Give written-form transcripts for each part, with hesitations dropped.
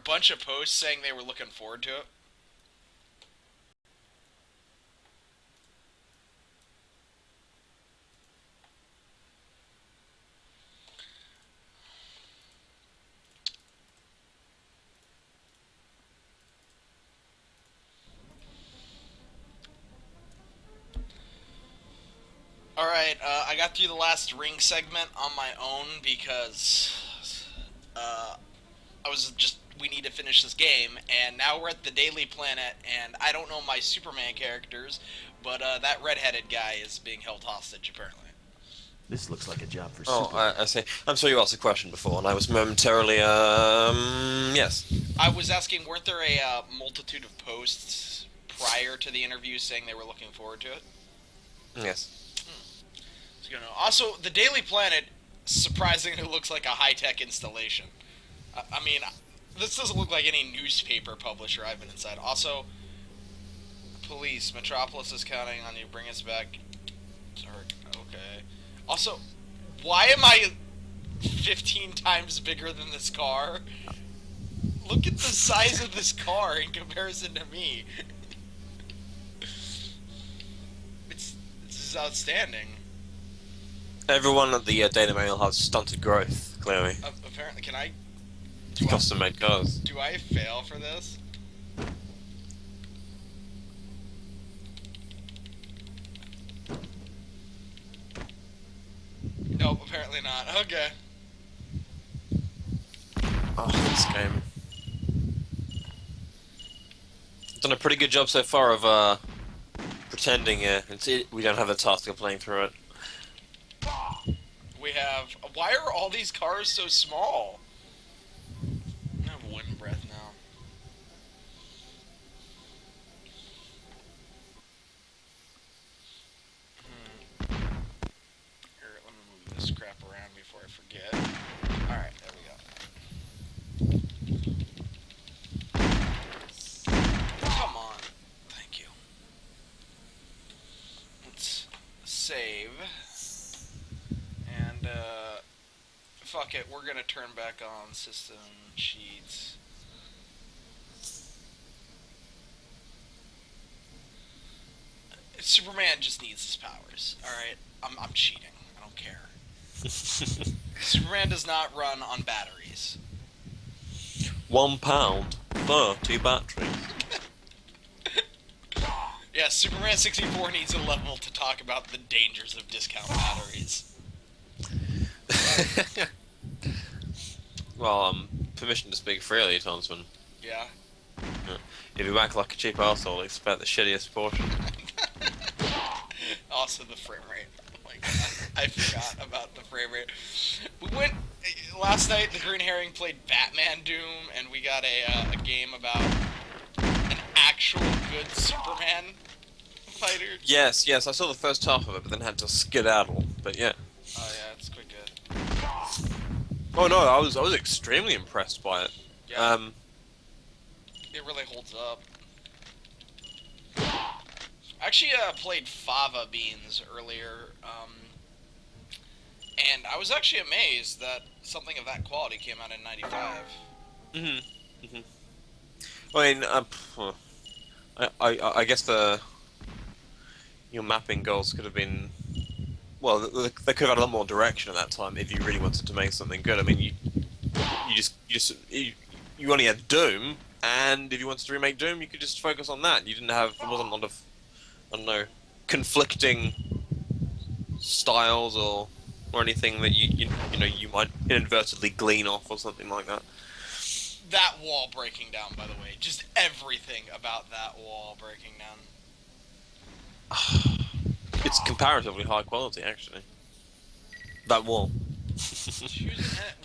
bunch of posts saying they were looking forward to it. All right, I got through the last ring segment on my own because uh, I was just we need to finish this game, and now we're at the Daily Planet, and I don't know my Superman characters, but that redheaded guy is being held hostage apparently. This looks like a job for Oh, Superman. I see. I'm sorry you asked a question before, and I was momentarily, yes. I was asking, weren't there a multitude of posts prior to the interview saying they were looking forward to it? Yes. Also, the Daily Planet surprisingly looks like a high-tech installation. I mean, this doesn't look like any newspaper publisher I've been inside. Also, police, Metropolis is counting on you. Bring us back. Okay. Also, why am I 15 times bigger than this car? Look at the size of this car in comparison to me. It's this is outstanding. Everyone at the Daily Mail has stunted growth, clearly. Apparently, can I Custom-made cars. do I fail for this? Nope, apparently not. Okay. Oh, this game. Done a pretty good job so far of, pretending, we don't have the task of playing through it. We have. Why are all these cars so small? I have wind breath now. Here, let me move this crap around before I forget. Alright, there we go. Come on. Thank you. Let's save. And, fuck it, we're gonna turn back on system cheats. Superman just needs his powers, alright? I'm cheating. I don't care. Superman does not run on batteries. £1, 30 batteries. Yeah, Superman 64 needs a level to talk about the dangers of discount batteries. Well, permission to speak freely, Tarnsman. Yeah. If you act like a cheap arsehole, expect the shittiest portion. Also the frame rate. Oh my god. I forgot about the frame rate. We went last night. The Green Herring played Batman Doom, and we got a game about an actual good Superman fighter. Yes, I saw the first half of it, but then had to skedaddle. But yeah. Oh yeah, it's quite good. Oh no, I was extremely impressed by it. Yeah. It really holds up. I actually played Fava Beans earlier, and I was actually amazed that something of that quality came out in '95. I mean, I guess your mapping goals could have been, well, they could have had a lot more direction at that time if you really wanted to make something good. I mean, you only had Doom, and if you wanted to remake Doom, you could just focus on that. You didn't have, there wasn't a lot of, I don't know, conflicting styles or anything that you might inadvertently glean off or something like that. That wall breaking down, by the way, just everything about that wall breaking down. It's comparatively high quality, actually. That wall.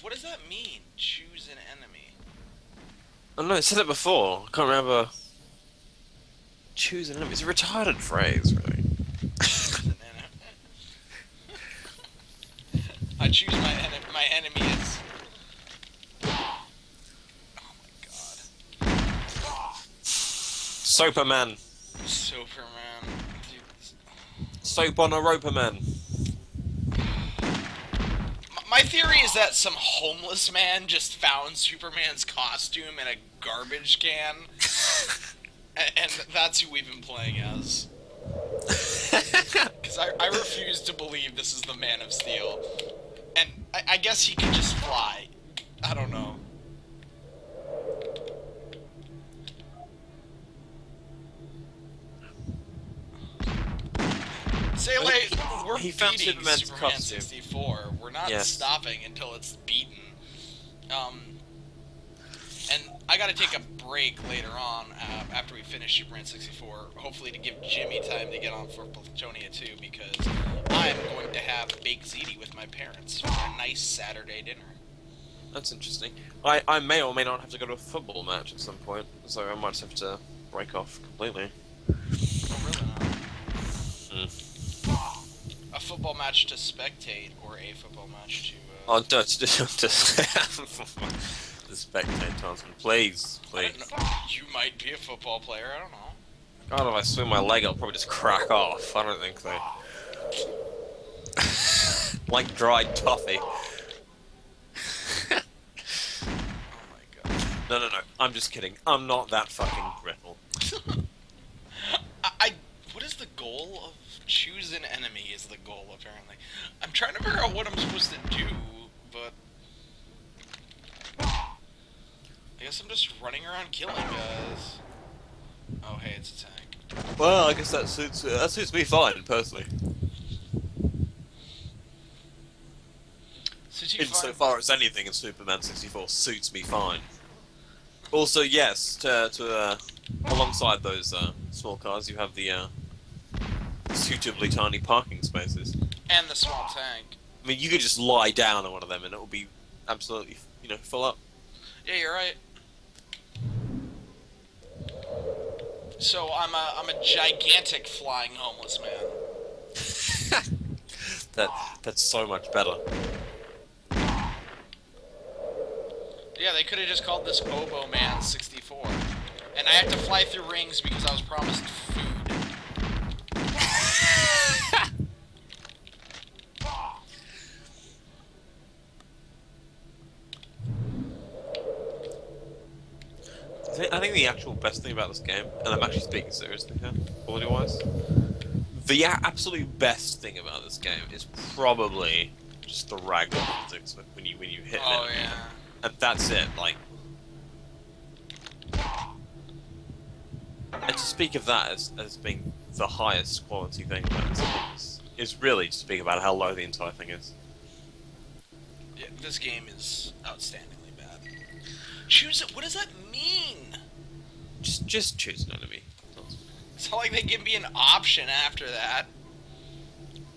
What does that mean? Choose an enemy. I don't know, it said it before. I can't remember. Choose an enemy. It's a retarded phrase, really. Choose an enemy. I choose my enemy. My enemy is. Oh my god. Soperman. Superman. Dude, Soap on a roperman. my My theory is that some homeless man just found Superman's costume in a garbage can, and that's who we've been playing as. Because I refuse to believe this is the Man of Steel. And I guess he could just fly. I don't know. Say like we're he found beating Superman's Superman costume. 64. We're not Yes. stopping until it's beaten. And I gotta take a break later on after we finish Superman 64, hopefully to give Jimmy time to get on for Platonia 2, because I'm going to have baked ziti with my parents for a nice Saturday dinner. That's interesting. I may or may not have to go to a football match at some point, so I might have to break off completely. Oh, really not? Hmm. A football match to spectate, or a football match to... Oh, to spectate, Tarsman. Please, I please. don't know. You might be a football player, I don't know. God, if I swing my leg, I'll probably just crack off. I don't think so. Like dried toffee. Oh my god. No. I'm just kidding. I'm not that fucking brittle. What is the goal of choose an enemy is the goal, apparently. I'm trying to figure out what I'm supposed to do, but... I guess I'm just running around killing guys. Oh, hey, it's a tank. Well, I guess that suits me fine, personally. Insofar as anything in Superman 64 suits me fine. Also, yes, alongside those small cars, you have the suitably tiny parking spaces. And the small tank. I mean, you could just lie down on one of them and it will be absolutely, full up. Yeah, you're right. So I'm a gigantic flying homeless man. That's so much better. Yeah, they could have just called this Oboe Man 64. And I had to fly through rings because I was promised food. I think the actual best thing about this game, and I'm actually speaking seriously here, quality-wise, the absolute best thing about this game is probably just the ragdoll physics when you hit an Oh, enemy. yeah. And that's it, like... And to speak of that as being the highest quality thing about this game is really to speak about how low the entire thing is. Yeah, this game is outstandingly bad. Choose it. What does that mean? Just choose an enemy. It's not like they give me an option after that.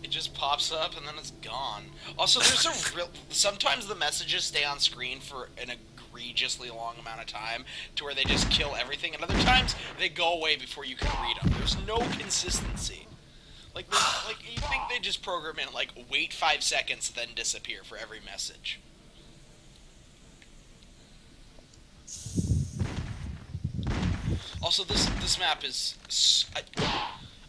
It just pops up and then it's gone. Also, there's a real... Sometimes the messages stay on screen for an egregiously long amount of time to where they just kill everything, and other times they go away before you can read them. There's no consistency. Like you think they just program in, like, wait 5 seconds, then disappear for every message. Also, this map is...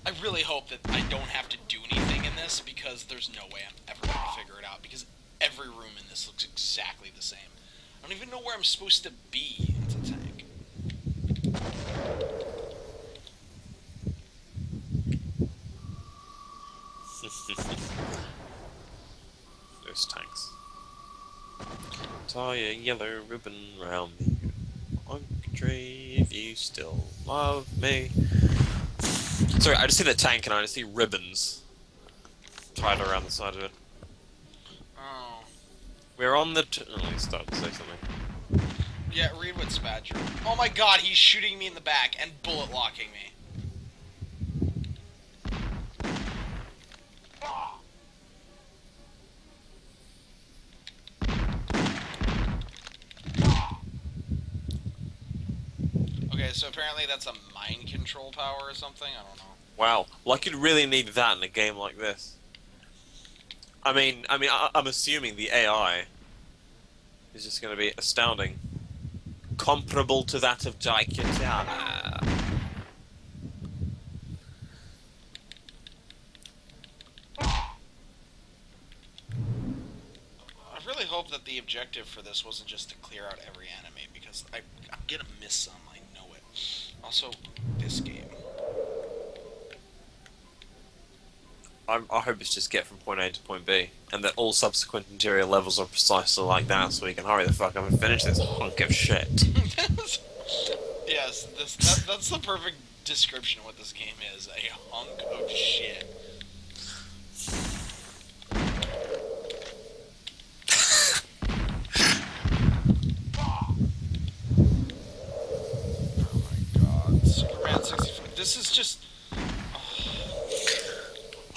I really hope that I don't have to do anything in this, because there's no way I'm ever going to figure it out, because every room in this looks exactly the same. I don't even know where I'm supposed to be. It's a tank. Those tanks. Tie a yellow ribbon round me. Country, if you still love me. Sorry, I just see the tank and I just see ribbons tied around the side of it. Oh. We're on the... oh, he started to say something. Yeah, read what's badger. Oh my god, he's shooting me in the back and bullet locking me. Okay, so apparently that's a mind control power or something? I don't know. Wow, like you'd really need that in a game like this. I'm assuming the AI is just going to be astounding. Comparable to that of Daikatana. really hope that the objective for this wasn't just to clear out every enemy, because I'm gonna miss some, I know it. Also, this game. I hope it's just get from point A to point B, and that all subsequent interior levels are precisely like that, so we can hurry the fuck up and finish this hunk of shit. Yes, that's the perfect description of what this game is, a hunk of shit. Oh my god, Superman 64. This is just...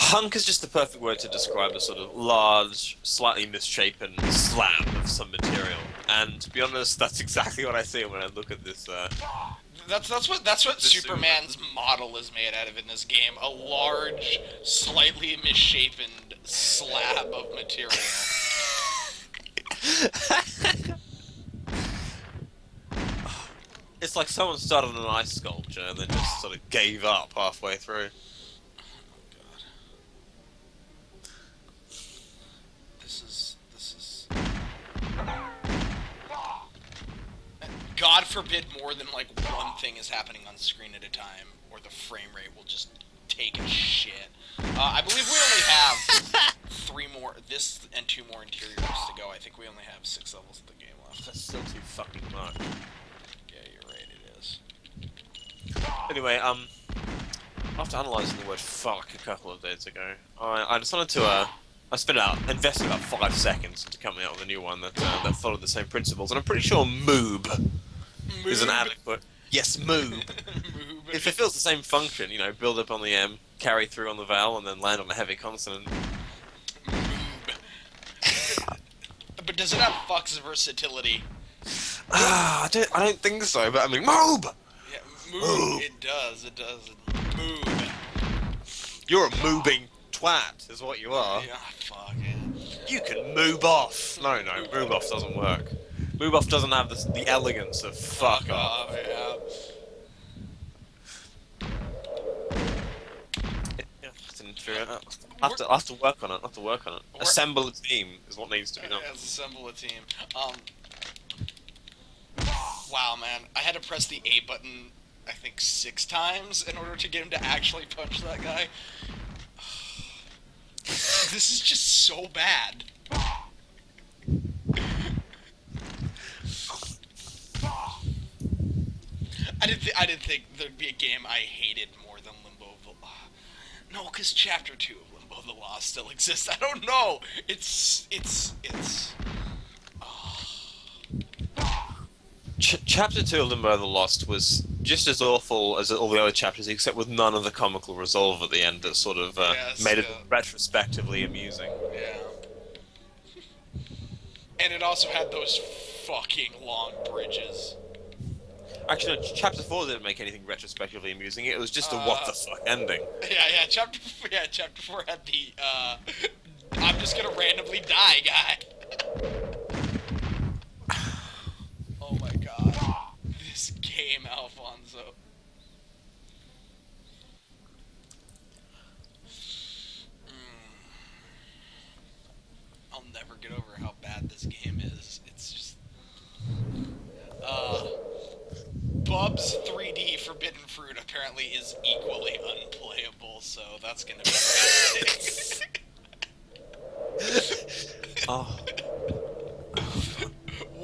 Hunk is just the perfect word to describe a sort of large, slightly misshapen slab of some material. And to be honest, that's exactly what I see when I look at this. That's what this Superman's model is made out of in this game. A large, slightly misshapen slab of material. It's like someone started an ice sculpture and then just sort of gave up halfway through. God forbid more than like one thing is happening on screen at a time, or the frame rate will just take a shit. I believe we only have 3 more, this and 2 more interiors to go. I think we only have 6 levels of the game left. That's still too fucking much. Yeah, you're right, it is. Anyway, after analysing the word fuck a couple of days ago, I decided to, invested about 5 seconds into coming out with a new one that followed the same principles, and I'm pretty sure moob is an adequate... Yes, moob. Moob. It fulfills the same function, you know, build up on the M, carry through on the vowel, and then land on a heavy consonant. Moob. But does it have fuck's versatility? I don't think so, but I mean, moob! Yeah, moob. It does. Moob. You're a moobing twat, is what you are. Yeah, fuck it. You can moob off. No, moob off doesn't work. Moob off doesn't have the elegance of fuck off. Yeah. It's inferior. I have to work on it. Assemble a team is what needs to be done. Let's assemble a team. Wow, man. I had to press the A button, I think, 6 times in order to get him to actually punch that guy. This is just so bad. I didn't think there'd be a game I hated more than Limbo of the Lost. No, because Chapter 2 of Limbo of the Lost still exists. I don't know. Chapter 2 of Limbo of the Lost was just as awful as all the other chapters, except with none of the comical resolve at the end that sort of made it retrospectively amusing. Yeah. And it also had those fucking long bridges. Actually, no, Chapter 4 didn't make anything retrospectively amusing. It was just a what the fuck ending. Yeah, Chapter 4 had the, I'm just gonna randomly die guy. Oh my god. This game, Alfonso. I'll never get over how bad this game is. It's just... Bub's 3D Forbidden Fruit apparently is equally unplayable, so that's gonna be interesting. Oh.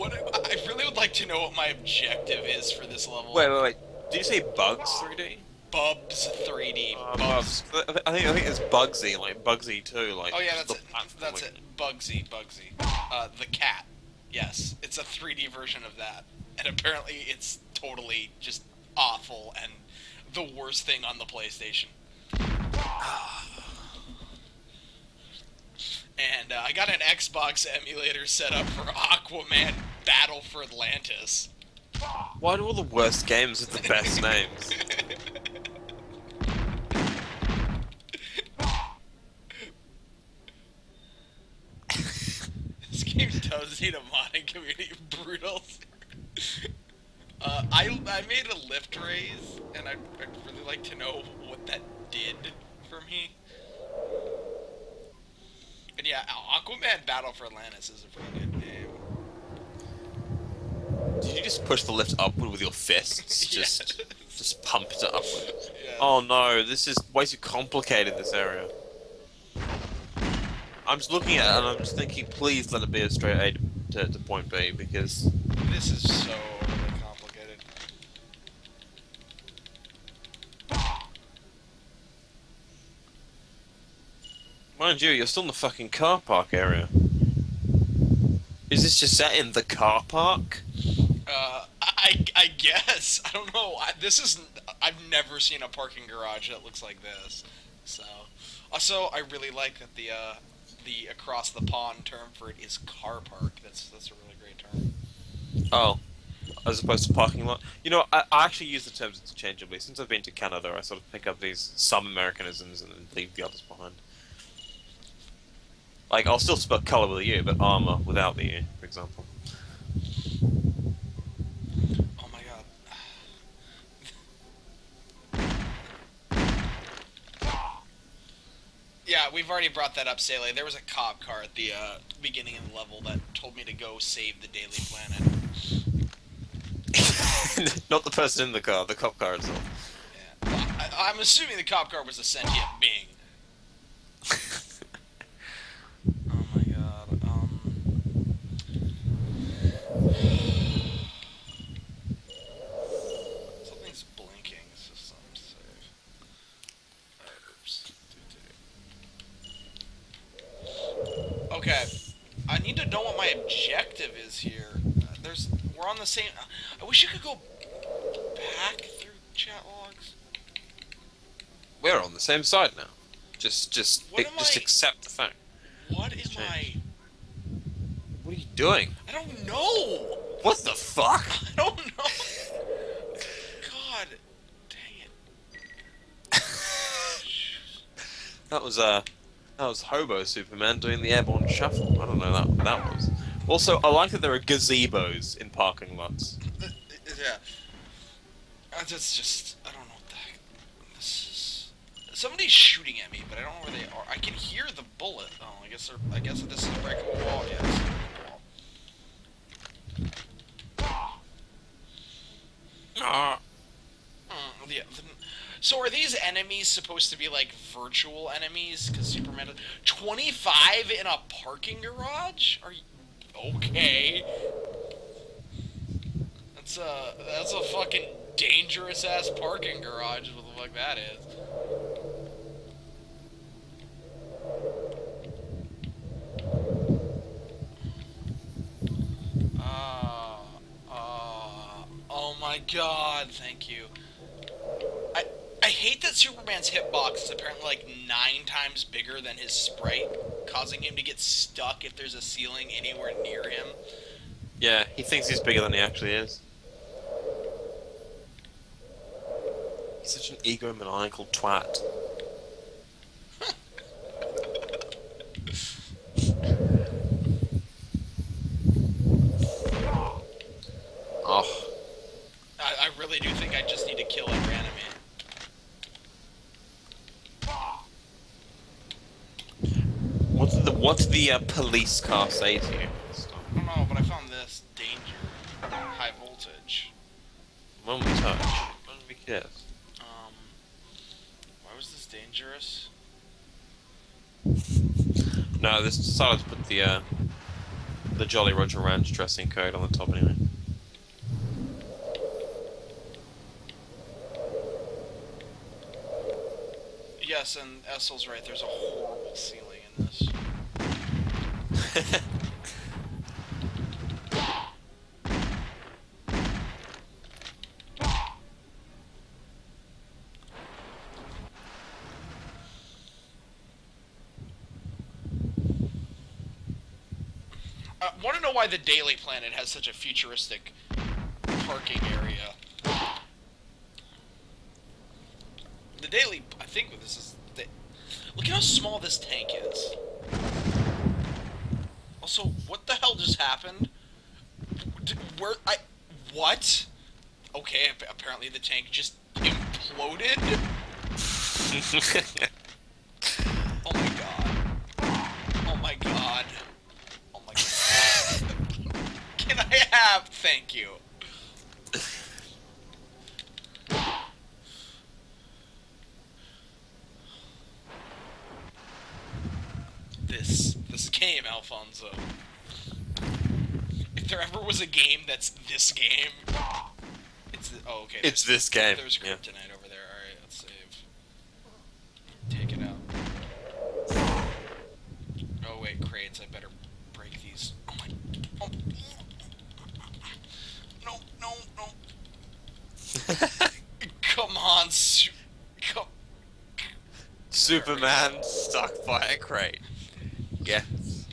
I really would like to know what my objective is for this level. Wait. Did you say Bugs 3D? Bub's 3D. Bubs. I think it's Bugsy, like Bugsy 2, like... Oh yeah, that's it. platforming. That's it. Bugsy. The cat. Yes, it's a 3D version of that. And apparently it's totally just awful and the worst thing on the PlayStation. And I got an Xbox emulator set up for Aquaman Battle for Atlantis. Why do all the worst games have the best names? This game does need a modding community of brutals. I made a lift raise, and I'd really like to know what that did for me. And yeah, Aquaman Battle for Atlantis is a pretty good game. Did you just push the lift upward with your fists? Yes. Just pump it upward. Yes. Oh no, this is way too complicated, this area. I'm just looking at it and I'm just thinking, please let it be a straight A to point B, because... This is so overly complicated. Mind you, you're still in the fucking car park area. Is this just set in the car park? I guess. I don't know. I've never seen a parking garage that looks like this. So, also, I really like that the across the pond term for it is car park. That's a really great term. Oh, as opposed to parking lot. You know, I actually use the terms interchangeably. Since I've been to Canada, I sort of pick up some Americanisms and then leave the others behind. Like, I'll still spell colour with a U, but armour without the U, for example. Oh my god. Yeah, we've already brought that up, Sele. There was a cop car at the beginning of the level that told me to go save the Daily Planet. Not the person in the car, the cop car itself. Yeah. Well, I'm assuming the cop car was a sentient being. Oh my god. Something's blinking. System save. Oops. Okay. I need to know what my objective is here. We're on the same. I wish you could go back through chat logs. We're on the same side now. Just What am I- accept the fact. What am I? What are you doing? I don't know. What the fuck? I don't know. God, dang it. That was Hobo Superman doing the airborne shuffle. I don't know what that was. Also, I like that there are gazebos in parking lots. Yeah. That's just. I don't know what the heck. This is. Somebody's shooting at me, but I don't know where they are. I can hear the bullet. Oh, I guess this is a breakable wall. Yes. Ah. Yeah. So are these enemies supposed to be like virtual enemies? Because Superman 25 in a parking garage? Are you okay? That's a fucking dangerous ass parking garage. What the fuck that is? Oh my god, thank you. I hate that Superman's hitbox is apparently like 9 times bigger than his sprite, causing him to get stuck if there's a ceiling anywhere near him. Yeah, he thinks he's bigger than he actually is. He's such an egomaniacal twat. Oh. I really do think I just need to kill and reanimate. What's the police car say to you? I don't know, but I found this danger. High voltage. Moment touch. Let me guess. Why was this dangerous? No, this decided to put the Jolly Roger Ranch dressing code on the top anyway. Yes, and Essel's right, there's a horrible ceiling in this. I want to know why the Daily Planet has such a futuristic parking area. The Daily, I think this is... Look at how small this tank is. Also, what the hell just happened? What? Okay, apparently the tank just imploded? Oh my god. Oh my Thank you. This game, Alfonso. If there ever was a game that's this game, it's oh okay. It's this game. There's Yeah. kryptonite over there. All right, let's save. Take it out. Oh wait, crates. I better break these. Oh my. Oh. No, no, no. Come on, come. Superman stuck by a crate. Yes.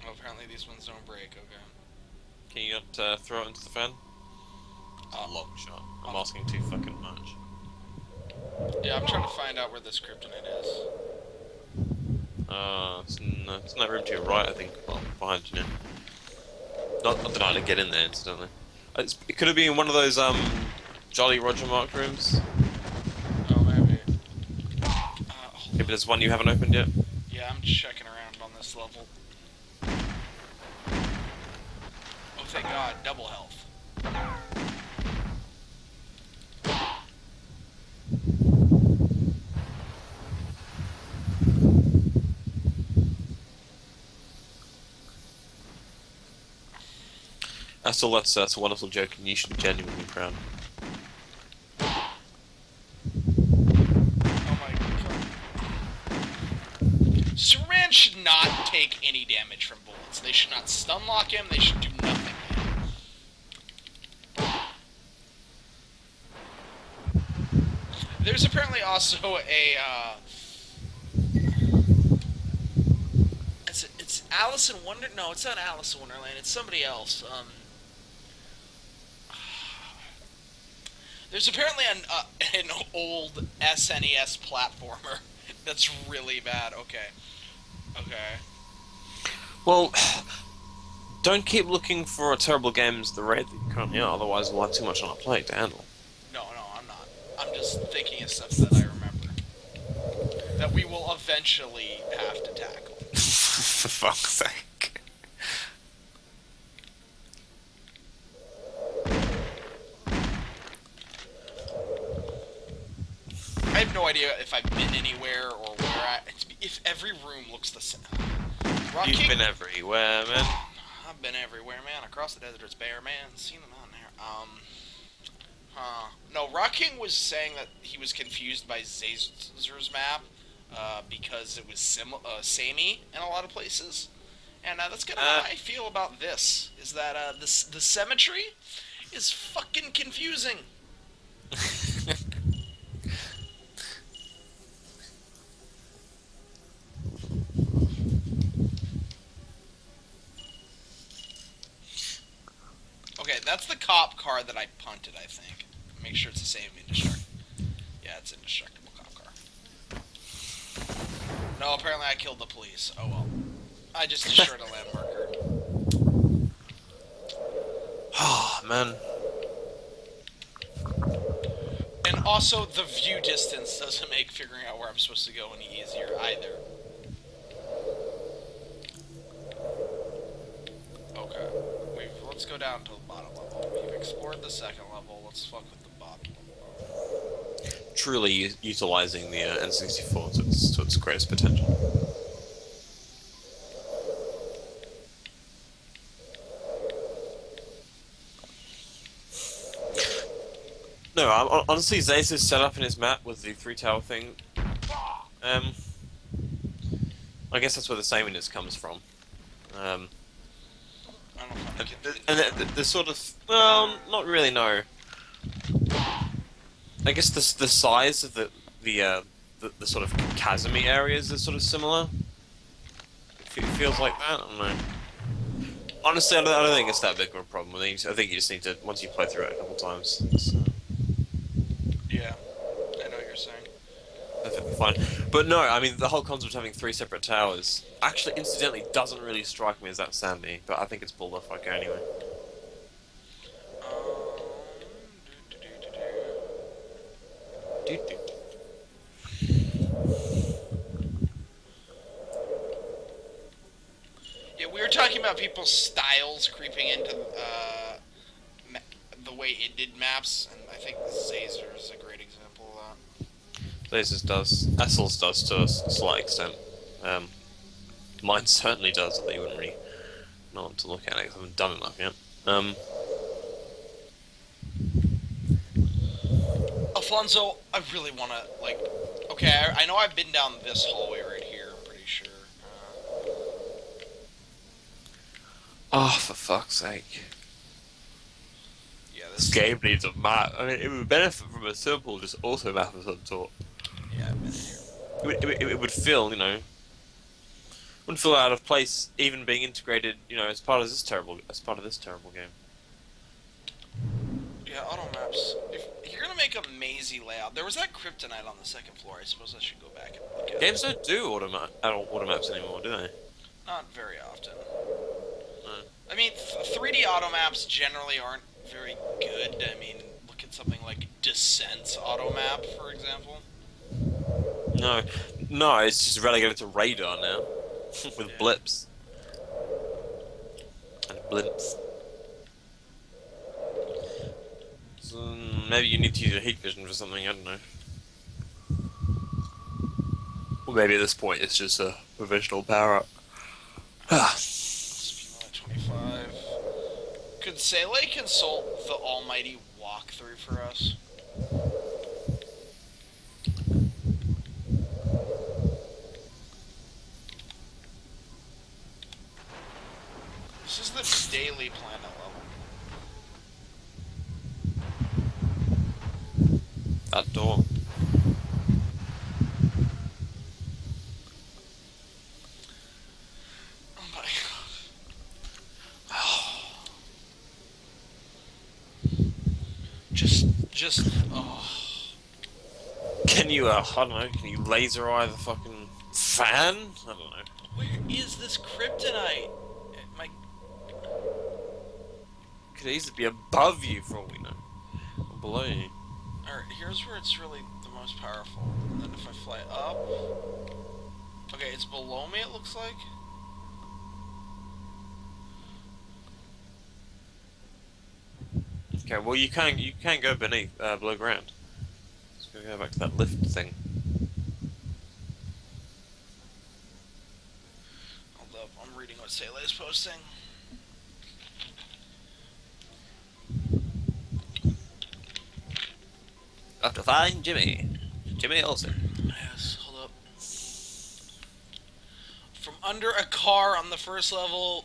Oh, apparently these ones don't break. Okay. Can you not throw it into the fan? It's a long shot. I'm asking too fucking much. Yeah, I'm trying to find out where this kryptonite is. It's in that room to your right, I think. Well, behind you now. Not that I didn't get in there, incidentally. It could have been one of those, Jolly Roger marked rooms. Oh, maybe. Maybe there's one you haven't opened yet. Yeah, I'm checking around on this level. Oh, thank God, double health. That's a wonderful joke, and you should be genuinely proud. Oh my God. Superman should not take any damage from bullets. They should not stun lock him. They should do nothing. There's apparently also a, it's Alice in Wonder. No, it's not Alice in Wonderland. It's somebody else. There's apparently an old SNES platformer that's really bad. Okay. Okay. Well, don't keep looking for terrible games at the rate that you currently are, otherwise we'll have too much on our plate to handle. No, I'm not. I'm just thinking of stuff that I remember. That we will eventually have to tackle. For fuck's sake. I have no idea if I've been anywhere or where if every room looks the same. You've been everywhere, man. I've been everywhere, man. Across the desert, it's bare, man. Seen them out there. No, Rock King was saying that he was confused by Zazer's map because it was samey in a lot of places. And that's kind of how I feel about this. Is that the symmetry is fucking confusing. Okay, that's the cop car that I punted, I think. Make sure it's the same indestructible. Yeah, it's indestructible cop car. No, apparently I killed the police. Oh well. I just destroyed a land marker. Oh, man. And also, the view distance doesn't make figuring out where I'm supposed to go any easier either. Okay. Let's go down to the bottom level. We've explored the second level. Let's fuck with the bottom level. Truly utilizing the N64 to its greatest potential. No, honestly, Zace's setup in his map with the 3-tower thing, I guess that's where the sameness comes from. I don't know if And the sort of, well, not really, no. I guess the size of the sort of chasmy areas is sort of similar. It feels like that. I don't know. Honestly, I don't think it's that big of a problem. I think you just need to, once you play through it a couple times. Yeah, I know what you're saying. Perfectly fine. But no, I mean, the whole concept of having 3 separate towers actually, incidentally, doesn't really strike me as that sandy, but I think it's pulled off okay anyway. Do-do. talking about people's styles creeping into the way it did maps, and I think Zazer is a great example of that. Lasers does. Essels does to a slight extent. Mine certainly does, although you wouldn't really know what to look at it 'cause I haven't done enough yet. Alfonso, I really want to, like... Okay, I know I've been down this hallway right here, I'm pretty sure. Oh, for fuck's sake. Yeah, This game needs a map. I mean, it would benefit from a simple, just auto map of some sort. Yeah, I've been here. It would feel, you know, wouldn't feel out of place, even being integrated, you know, as part of this terrible game. Yeah, auto maps. If you're gonna make a mazy layout, there was that kryptonite on the second floor. I suppose I should go back and look at it. Games don't do auto maps anymore, do they? Not very often. No. I mean, 3D auto maps generally aren't very good. I mean, look at something like Descent's auto map, for example. No, it's just relegated to radar now, with blips and blimps. So maybe you need to use your heat vision for something. I don't know. Or maybe at this point it's just a provisional power up. 25. Could Sele consult the almighty walkthrough for us? This is the daily planet level. That door. Oh my god. Oh. Can you, I don't know, can you laser eye the fucking fan? I don't know. Where is this kryptonite? My... Could easily be above you for all we know. Or below you. Alright, here's where it's really the most powerful. And then if I fly up... Okay, it's below me, it looks like. Okay, well you can go beneath, below ground. Let's go back to that lift thing. Hold up, I'm reading what Sele is posting. Have to find Jimmy. Jimmy Olsen. Yes, hold up. From under a car on the first level,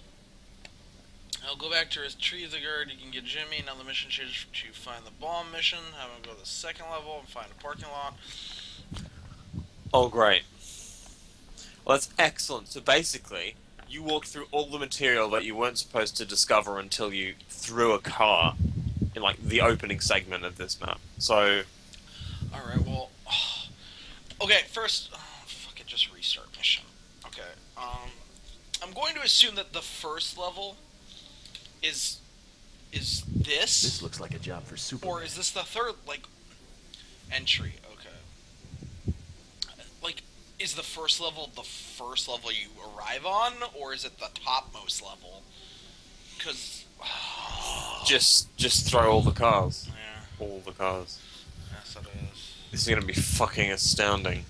I'll go back to retrieve the guard. You can get Jimmy. Now the mission changes to find the bomb mission. Have him go to the second level and find a parking lot. Oh, great. Well, that's excellent. So basically, you walked through all the material that you weren't supposed to discover until you threw a car in, like, the opening segment of this map. So... Alright, well... Okay, first... fuck it, just restart mission. Okay, I'm going to assume that the first level is this? This looks like a job for Superman. Or is this the third, like, entry? Okay. Like, is the first level you arrive on, or is it the topmost level? Because... Just throw all the cars. Yeah. All the cars. Yes, it is. This is gonna be fucking astounding.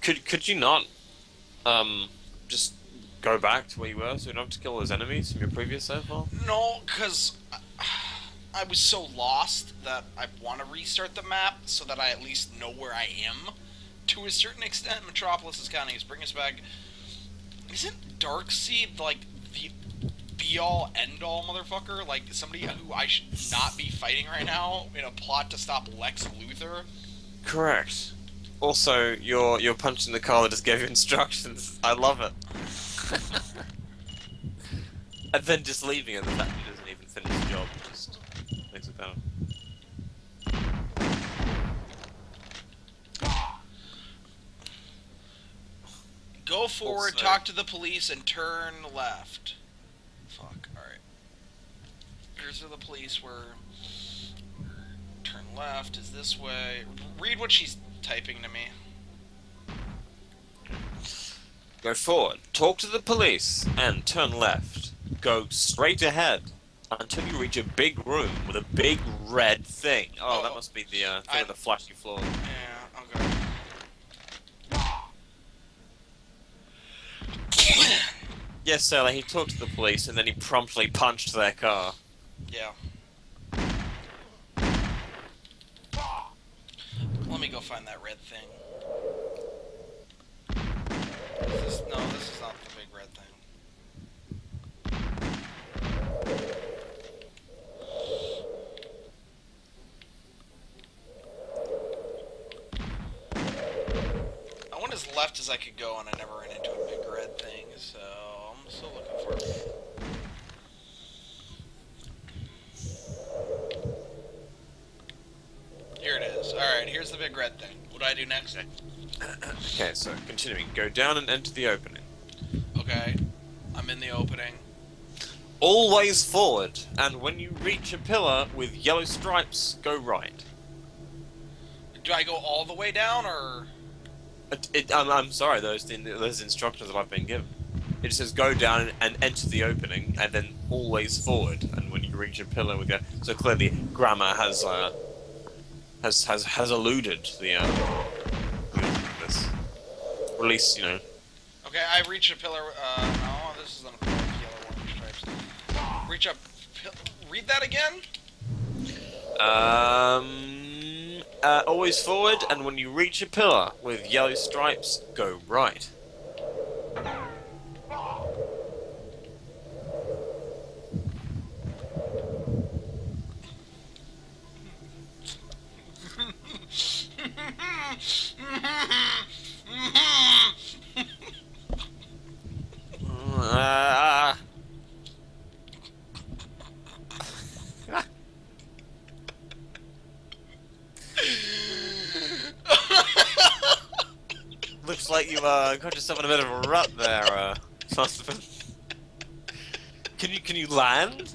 Could you not, just go back to where you were so you don't have to kill those enemies from your previous save file? No, because I was so lost that I want to restart the map so that I at least know where I am. To a certain extent, Metropolis is counting as bring us back. Isn't Darkseid, like, the be-all, end-all motherfucker? Like, somebody who I should not be fighting right now in a plot to stop Lex Luthor? Correct. Also, you're punching the car that just gave you instructions. I love it. And then just leaving it, the fact he doesn't even finish the job just makes it better. Go forward, Also- talk to the police, and turn left. Fuck, alright. Here's where the police were. Turn left is this way. Read what she's typing to me. Go forward, talk to the police, and turn left. Go straight ahead until you reach a big room with a big red thing. Oh, that Oh, must be the thing with the flashy floor. yeah, okay. Yes, Sailor, he talked to the police and then he promptly punched their car. Yeah. Let me go find that red thing. No, this is not the big red thing. I went as left as I could go, and I never ran into a big red thing, so I'm still looking for it. Here it is. Alright, here's the big red thing. What do I do next? Okay, so continuing. Go down and enter the opening. Okay. I'm in the opening. Always forward, and when you reach a pillar with yellow stripes, go right. Do I go all the way down, or...? I'm sorry, those instructions that I've been given. It says go down and enter the opening, and then always forward, and when you reach a pillar with so clearly grammar has eluded the this. Or at least, you know. Okay, I reach a pillar, no, this isn't a pillar with yellow orange stripes. Reach a read that again? Always forward, and when you reach a pillar with yellow stripes, go right. Looks like you got yourself in a bit of a rut there, Fastman. Can you land?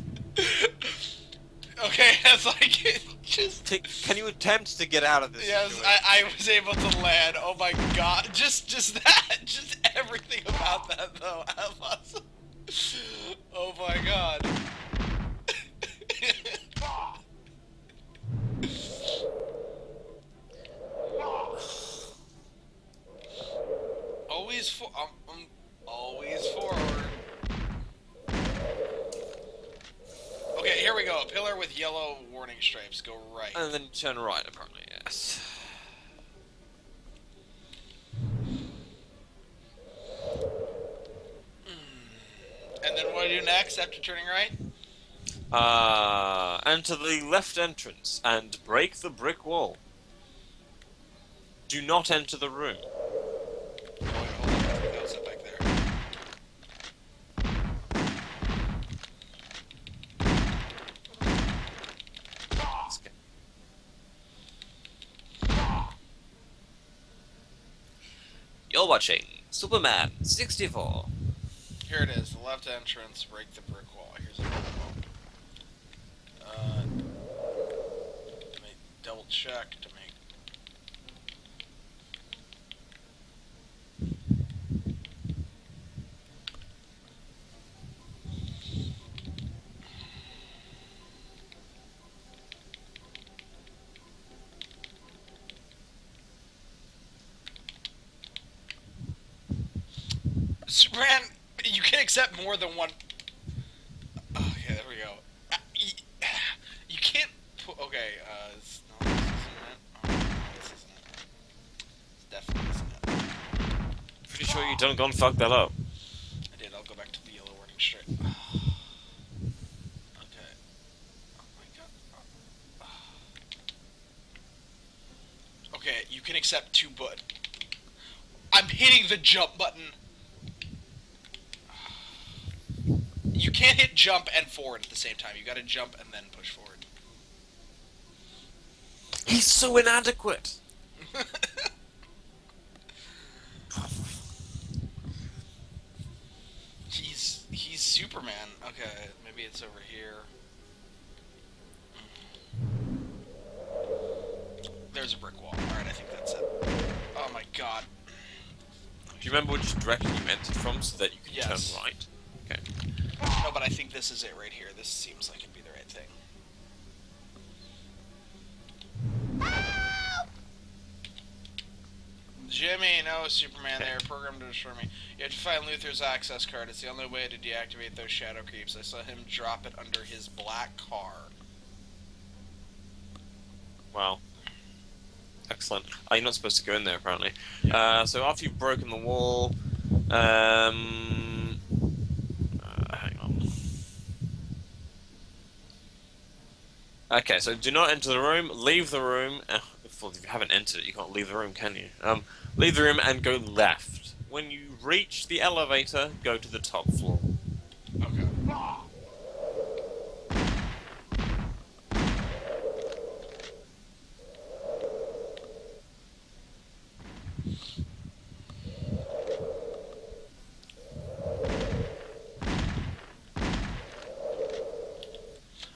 Okay, it's like it just. Can you attempt to get out of this? Yes, situation? I was able to land. Oh my god, just that, just everything about that though. Oh my god. Always forward. Okay, here we go. A pillar with yellow warning stripes. Go right. And then turn right, apparently, yes. And then what do I do next after turning right? Enter the left entrance and break the brick wall. Do not enter the room. Oh, wait, hold on. I think that was it back there. You're watching Superman 64. Here it is. The left entrance. Break the brick wall. Here's a brick wall. Let me double check to make. Superman, you can accept more than one. Okay, there we go. You can't put. Okay, no, this isn't it. Oh, no, this isn't it. This definitely isn't it. Pretty sure you don't go and fuck that up. I did. I'll go back to the yellow warning stripe. Okay. Oh my god. Okay, you can accept two, but I'm hitting the jump button. You can't hit jump and forward at the same time. You gotta jump and then push forward. He's so inadequate. He's Superman. Okay, maybe it's over here. There's a brick wall. Alright, I think that's it. Oh my god. Okay, Do you remember which direction you entered from so that you can Yes. turn right? Okay. No, but I think this is it right here. This seems like it'd be the right thing. Jimmy, no, Superman, they are programmed to destroy me. You have to find Luther's access card. It's the only way to deactivate those shadow creeps. I saw him drop it under his black car. Wow. Excellent. Oh, you're not supposed to go in there, apparently. So after you've broken the wall, hang on. Okay, so do not enter the room. Leave the room. Well, if you haven't entered it, you can't leave the room, can you? Leave the room and go left. When you reach the elevator, go to the top floor. Okay.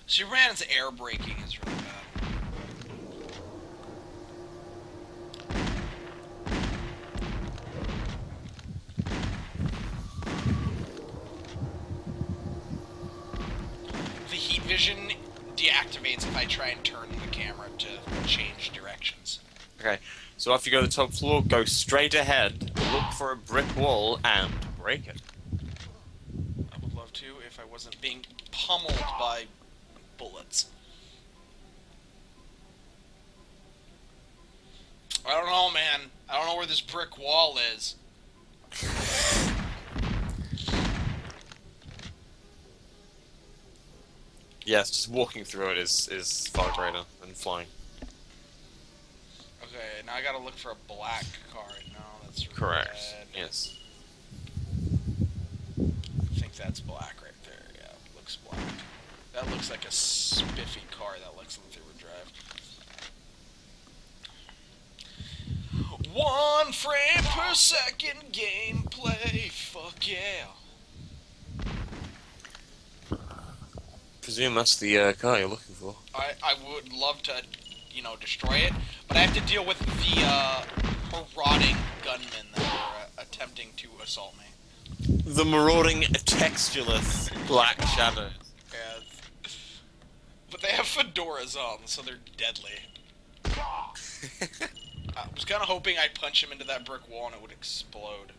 Superman's air braking is really bad. The heat vision deactivates if I try and turn the camera to change directions. Okay, so after you go to the top floor, go straight ahead, look for a brick wall, and break it. I would love to if I wasn't being pummeled by bullets. I don't know, man. I don't know where this brick wall is. Yes, just walking through it is far greater than flying. Okay, now I gotta look for a black card. No, that's Correct. red. Yes. I think that's black right there. Yeah, it looks black. That looks like a spiffy car that Lex Luthor would drive. 1 frame per second gameplay. Fuck yeah. Presume that's the car you're looking for. I would love to, destroy it, but I have to deal with the marauding gunmen that are attempting to assault me. The marauding, textureless black shadows. Yeah. But they have fedoras on, so they're deadly. I was kind of hoping I'd punch him into that brick wall and it would explode.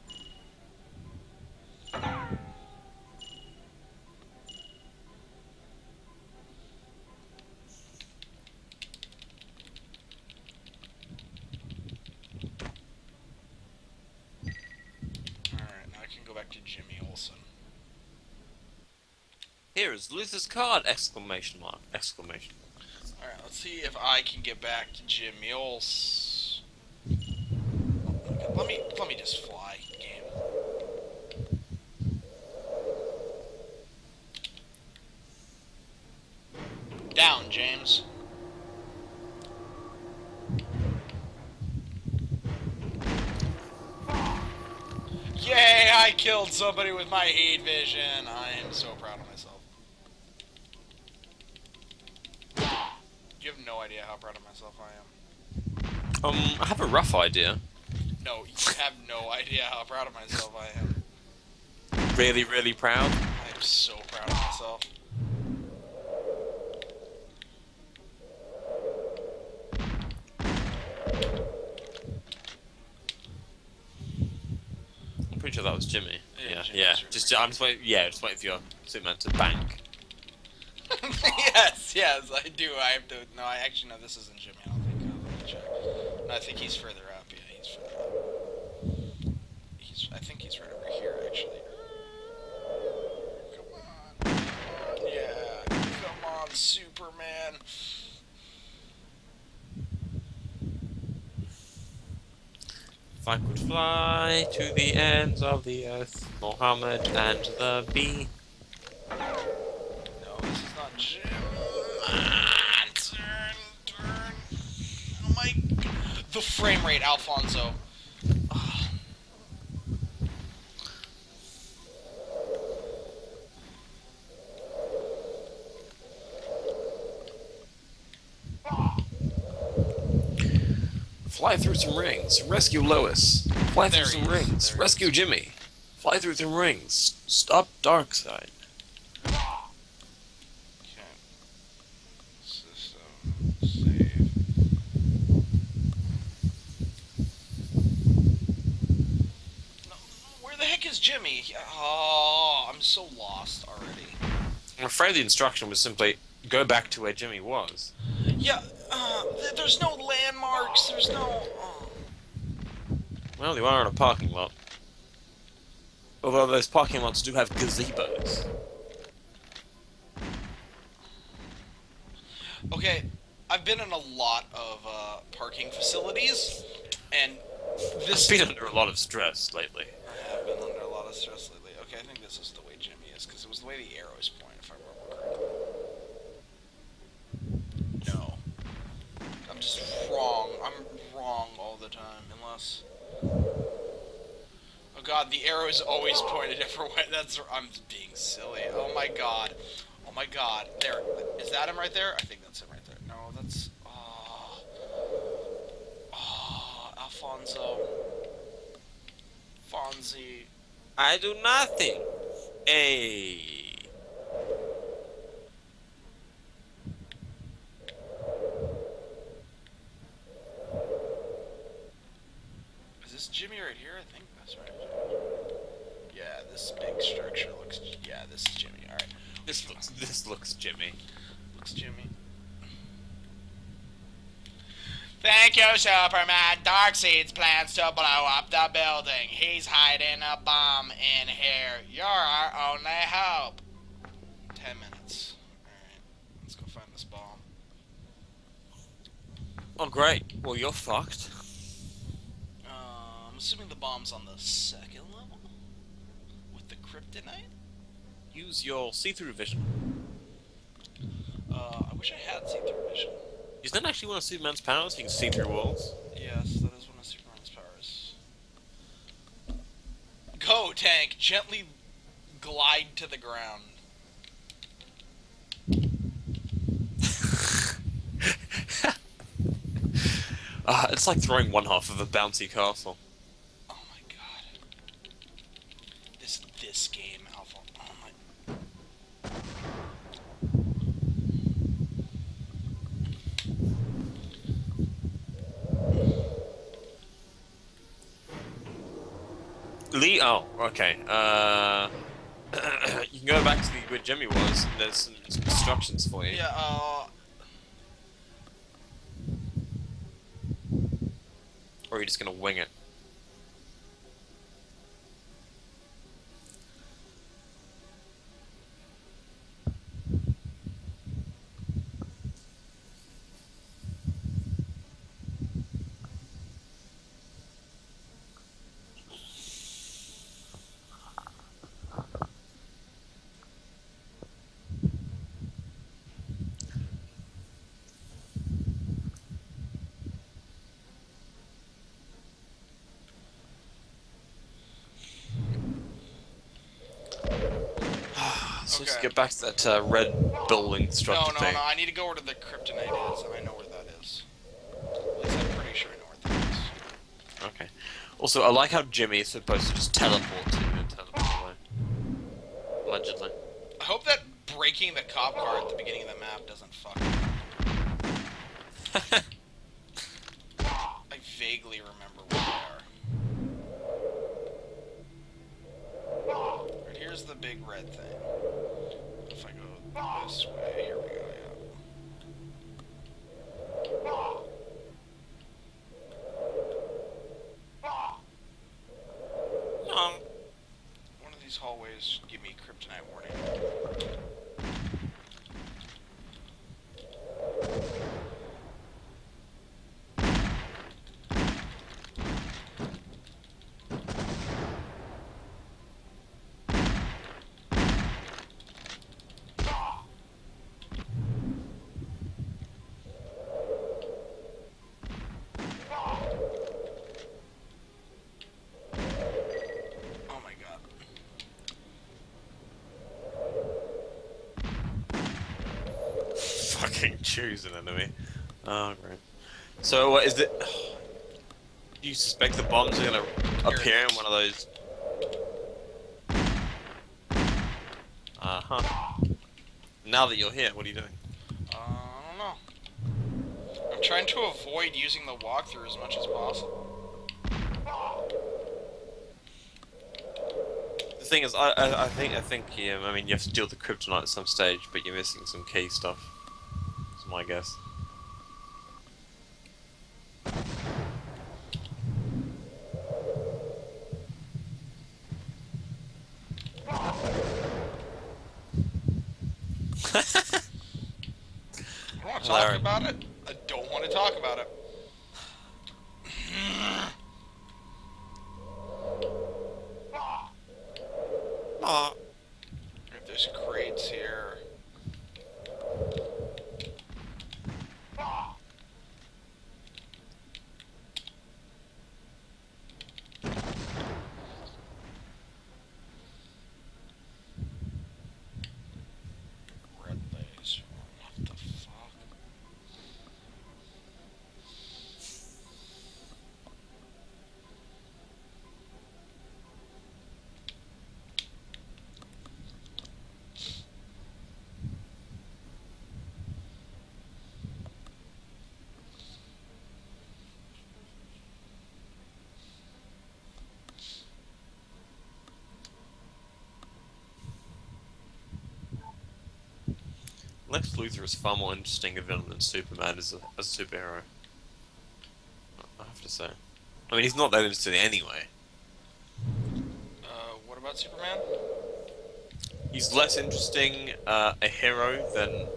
Alright, now I can go back to Jimmy Olsen. Here is Luther's card! Exclamation mark! Exclamation mark. Alright, let's see if I can get back to Jimmy Olsen. Let me just fly, game. Down, James. Yay, I killed somebody with my heat vision. I am so proud of myself. You have no idea how proud of myself I am. I have a rough idea. No, you have no idea how proud of myself I am. Really, really proud. I am so proud of myself. I'm pretty sure that was Jimmy. Yeah, Jimmy yeah. was your I'm just waiting. Yeah, just waiting for your Superman to bank. yes, I do. I have to. No, I actually no. This isn't Jimmy. I don't think. Let me check. No, I think he's further up. Yeah, he's further up. I think he's right over here, actually. Come on. Yeah. Come on, Superman. If I could fly to the ends of the earth, Mohammed and the bee. No, this is not Jim. Turn. Oh my. The frame rate, Alfonso. Ugh. Fly through some rings. Rescue Lois. Fly through There some he is, rings. there he Rescue is. Jimmy. Fly through some rings. Stop Darkseid. Okay. System save. No, where the heck is Jimmy? Oh, I'm so lost already. I'm afraid the instruction was simply go back to where Jimmy was. Yeah, there's no landmarks. There's no. Well, you are in a parking lot. Although those parking lots do have gazebos. Okay, I've been in a lot of parking facilities, and this. I've been under a lot of stress lately. I have been under a lot of stress lately. Okay, I think this is the way Jimmy is, because it was the way the arrows point, if I remember correctly. No. I'm just wrong. I'm wrong all the time, unless... Oh god, the arrows always point a different way. I'm being silly. Oh my god. Oh my god. There. Is that him right there? I think that's him right there. No, that's... Oh. Oh, Alfonso. Fonzie. I do nothing. Hey. Is this Jimmy right here? I think that's right. Yeah, this big structure looks... Yeah, this is Jimmy. Alright. This looks Jimmy. Looks Jimmy. Thank you, Superman. Darkseid's plans to blow up the building. He's hiding a bomb in here. You're our only hope. 10 minutes. Alright, let's go find this bomb. Oh, great. Well, you're fucked. I'm assuming the bomb's on the second level? With the kryptonite? Use your see-through vision. I wish I had see-through vision. Isn't that actually one of Superman's powers? He can see through walls. Yes, that is one of Superman's powers. Go, tank! Gently glide to the ground. It's like throwing one half of a bouncy castle. Oh my god. This game, Alpha. Oh my... Lee, oh, okay. You can go back to where Jimmy was, and there's some instructions for you. Yeah, Or are you just gonna wing it? So let's Okay. get back to that red building structure no, thing. I need to go where the kryptonite is, and I know where that is. At least I'm pretty sure I know where that is. Okay. Also, I like how Jimmy is supposed to just teleport to you and teleport away. Allegedly. I hope that breaking the cop car at the beginning of the map doesn't fuck me. I vaguely remember where they are. Right, here's the big red thing. If I go this way, here we go, One of these hallways give me kryptonite warning. Oh my god. Fucking choose an enemy. Oh, great. So, is it... Do you suspect the bombs are gonna appear in one of those. Uh-huh. Now that you're here, what are you doing? I don't know. I'm trying to avoid using the walkthrough as much as possible. The thing is, I think I mean, you have to deal with the kryptonite at some stage, but you're missing some key stuff. That's my guess. I don't want to talk about it. I don't want to talk about it. Aw. If there's crates here. Red laser. What the fuck? Lex Luthor is far more interesting a villain than Superman as a superhero. I have to say. I mean, he's not that interesting anyway. What about Superman? He's less interesting a hero than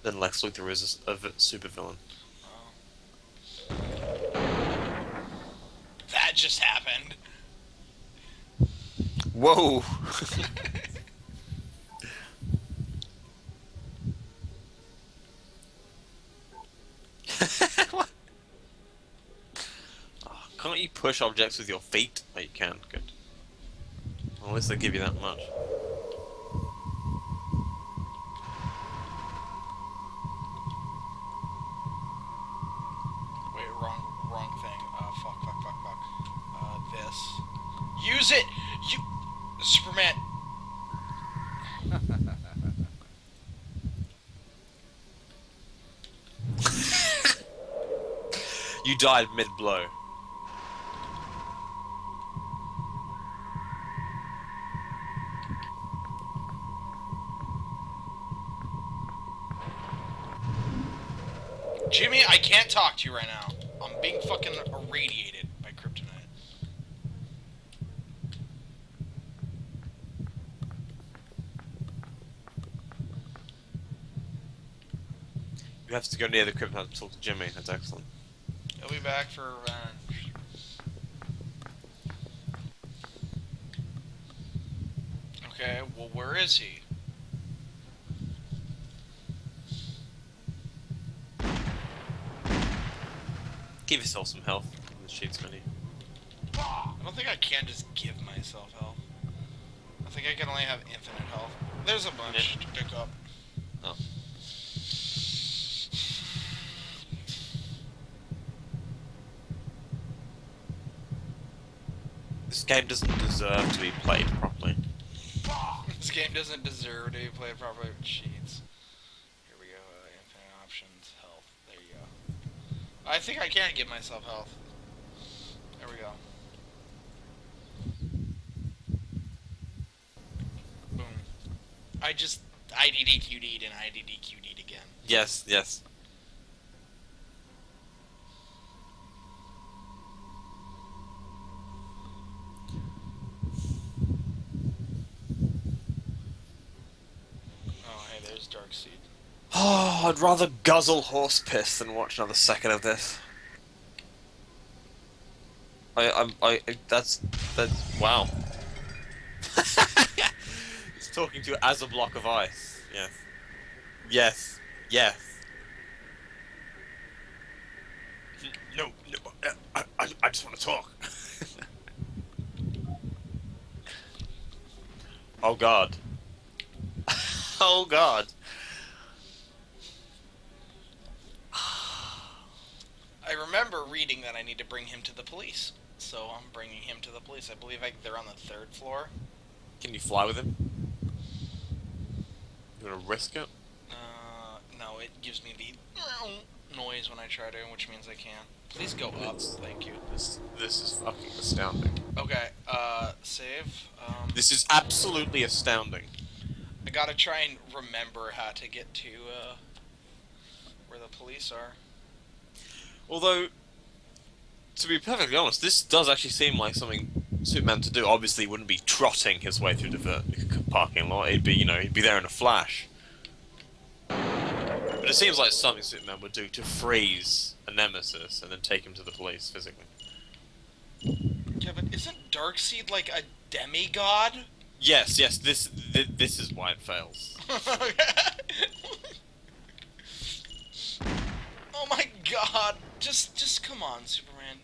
Lex Luthor is a supervillain. That just happened. Whoa! What? Oh, can't you push objects with your feet? Oh, you can. Good. Well, at least they give you that much. Wait, wrong thing. Fuck. This. Use it! Superman! You died mid-blow. Jimmy, I can't talk to you right now. I'm being fucking irradiated by kryptonite. You have to go near the kryptonite to talk to Jimmy. That's excellent. He'll be back for revenge. Okay, well, where is he? Give yourself some health in the sheets menu. I don't think I can just give myself health. I think I can only have infinite health. There's a bunch to pick up. Oh. This game doesn't deserve to be played properly. This game doesn't deserve to be played properly with cheats. Here we go, infinite options, health. There you go. I think I can give myself health. There we go. Boom. I just IDDQD'd and IDDQD'd again. Yes, yes. Oh, hey, there's Darkseid. Oh, I'd rather guzzle horse piss than watch another second of this. That's wow. He's talking to you as a block of ice. Yes. Yes. Yes. No, I just want to talk. Oh God. Oh God. I remember reading stating that I need to bring him to the police. So I'm bringing him to the police. I believe they're on the 3rd floor. Can you fly with him? You wanna risk it? No, it gives me the noise when I try to, which means I can't. Please go up. Thank you. This is fucking astounding. Okay, save. This is absolutely astounding. I gotta try and remember how to get to, where the police are. Although, to be perfectly honest, this does actually seem like something Superman to do. Obviously, he wouldn't be trotting his way through the parking lot. He'd be, he'd be there in a flash. But it seems like something Superman would do to freeze a nemesis and then take him to the police physically. Yeah, but isn't Darkseid like a demigod? Yes, this is why it fails. Oh my god! Just come on, Superman.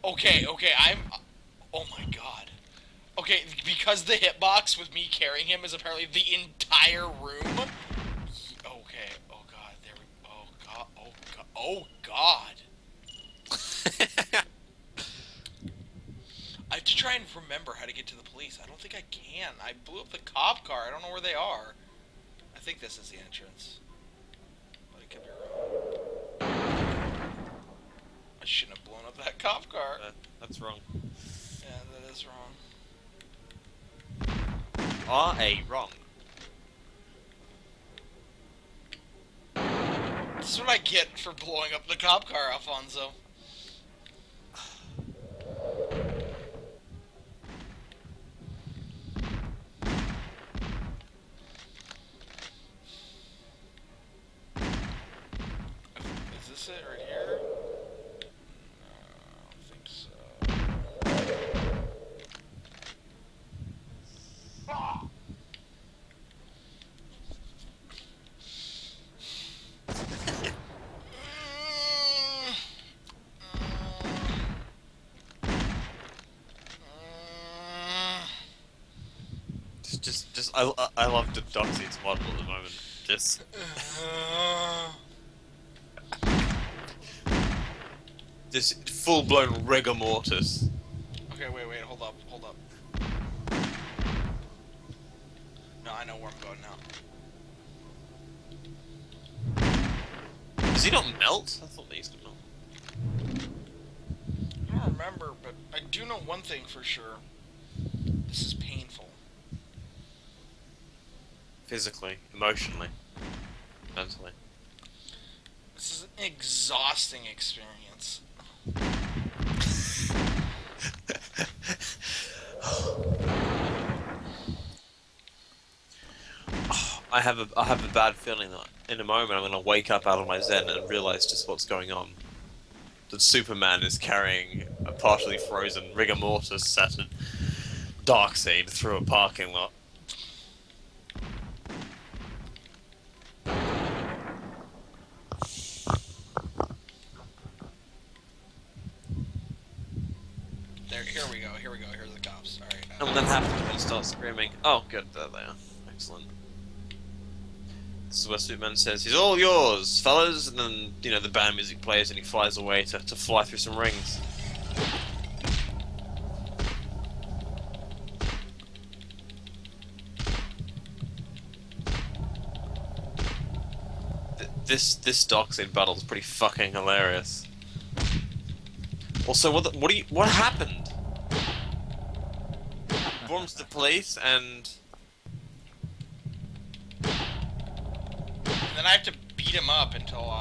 Okay, oh my god. Okay, because the hitbox with me carrying him is apparently the entire room. Okay, oh god, there we. Oh god. I have to try and remember how to get to the police. I don't think I can. I blew up the cop car. I don't know where they are. I think this is the entrance. But it could be wrong. I shouldn't have blown up that cop car. That's wrong. Yeah, that is wrong. R.A. wrong. This is what I get for blowing up the cop car, Alfonso. Is this it right here? No, I don't think so. I love the Darkseid's model at the moment. This full-blown rigor mortis. Okay, wait, hold up. No, I know where I'm going now. Does he not melt? I thought they used to melt. I don't remember, but I do know one thing for sure. This is painful. Physically, emotionally, mentally. This is an exhausting experience. I have a bad feeling that in a moment I'm going to wake up out of my zen and realize just what's going on. That Superman is carrying a partially frozen rigor mortis set in Darkseid through a parking lot. Here we go, here's the cops. Alright. And then happens to start screaming. Oh, good, there they are. Excellent. This is where Superman says, "He's all yours, fellas," and then, the band music plays and he flies away to fly through some rings. This Darkseid battle is pretty fucking hilarious. Also, what happened? Informs the police and then I have to beat him up until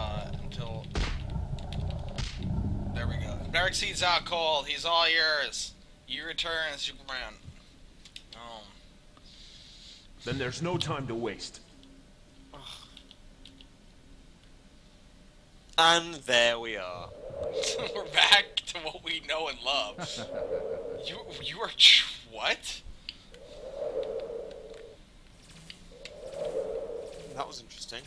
there we go. Darkseid's out cold. He's all yours. You return, Superman. Oh. Then there's no time to waste. And there we are. We're back to what we know and love. You are what? That was interesting.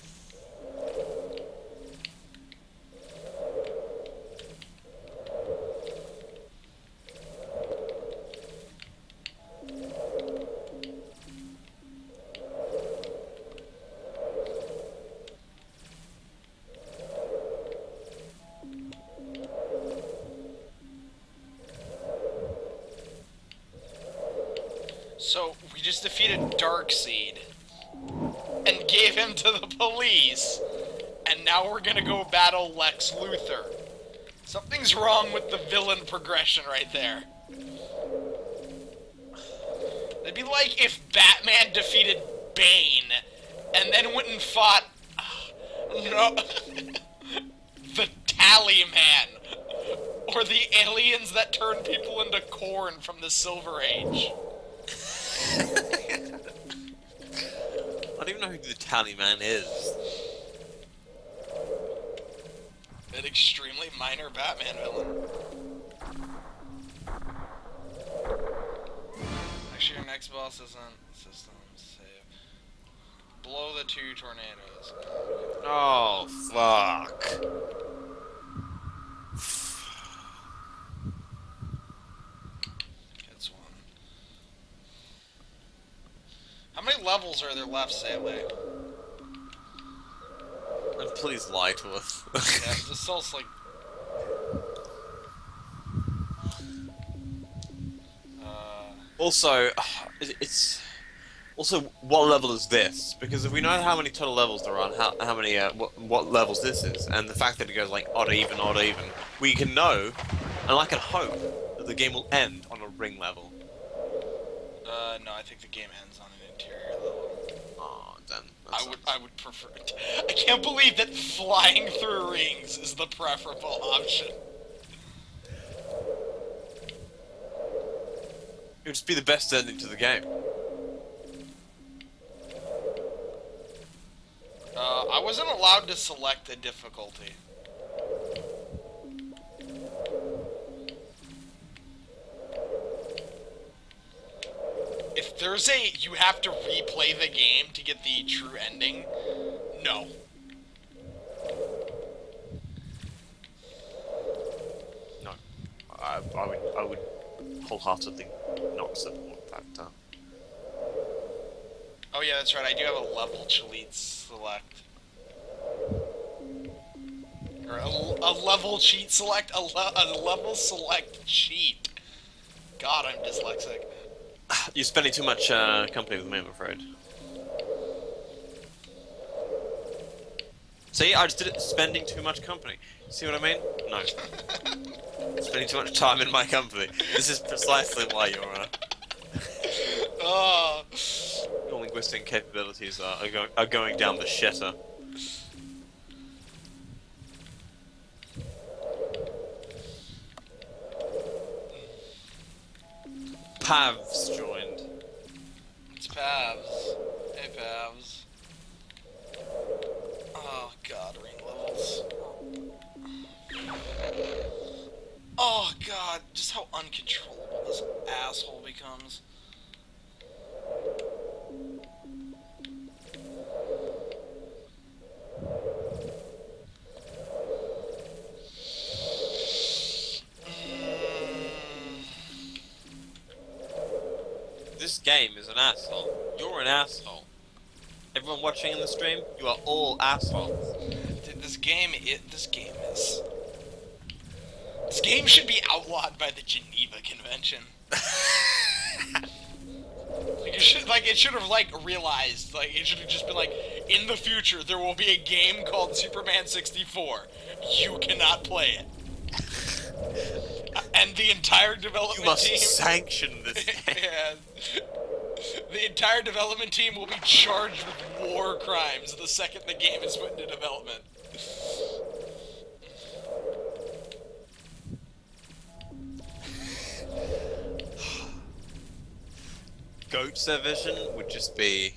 So, we just defeated Darkseid and gave him to the police. And now we're gonna go battle Lex Luthor. Something's wrong with the villain progression right there. It'd be like if Batman defeated Bane and then went and fought no, the Tally Man, or the aliens that turn people into corn from the Silver Age. I don't even know who the Tally Man is. An extremely minor Batman villain. Actually, your next boss isn't system save. Blow the 2 tornadoes. Oh, fuck. Gets one. How many levels are there left, Sailway? And please lie to us. Yeah, the cell's like... Also, it's... Also, what level is this? Because if we know how many total levels there are, and how many, what levels this is, and the fact that it goes like odd even, we can know, and I can hope, that the game will end on a ring level. No, I think the game ends on an interior level. Oh, then. I would prefer it. I can't believe that flying through rings is the preferable option. It would just be the best ending to the game. I wasn't allowed to select a difficulty. If there's a you have to replay the game to get the true ending, no. No. I would wholeheartedly not support that. Oh yeah, that's right. I do have a level cheat select. Or a level cheat select? A level select cheat. God, I'm dyslexic. You're spending too much company with me, I'm afraid. See, I just did it spending too much company. See what I mean? No. Spending too much time in my company. This is precisely why you're your linguistic capabilities are going down the shitter. Pavs joined. It's Pavs. Hey, Pavs. Oh, God, ring levels. Oh, God, just how uncontrollable this asshole becomes. This game is an asshole. You're an asshole. Everyone watching in the stream, you are all assholes. Dude, this game should be outlawed by the Geneva Convention. It should have realized, it should have just been in the future there will be a game called Superman 64. You cannot play it. And the entire development team... You must sanction this game. Yeah. The entire development team will be charged with war crimes the second the game is put into development. Goat's vision would just be...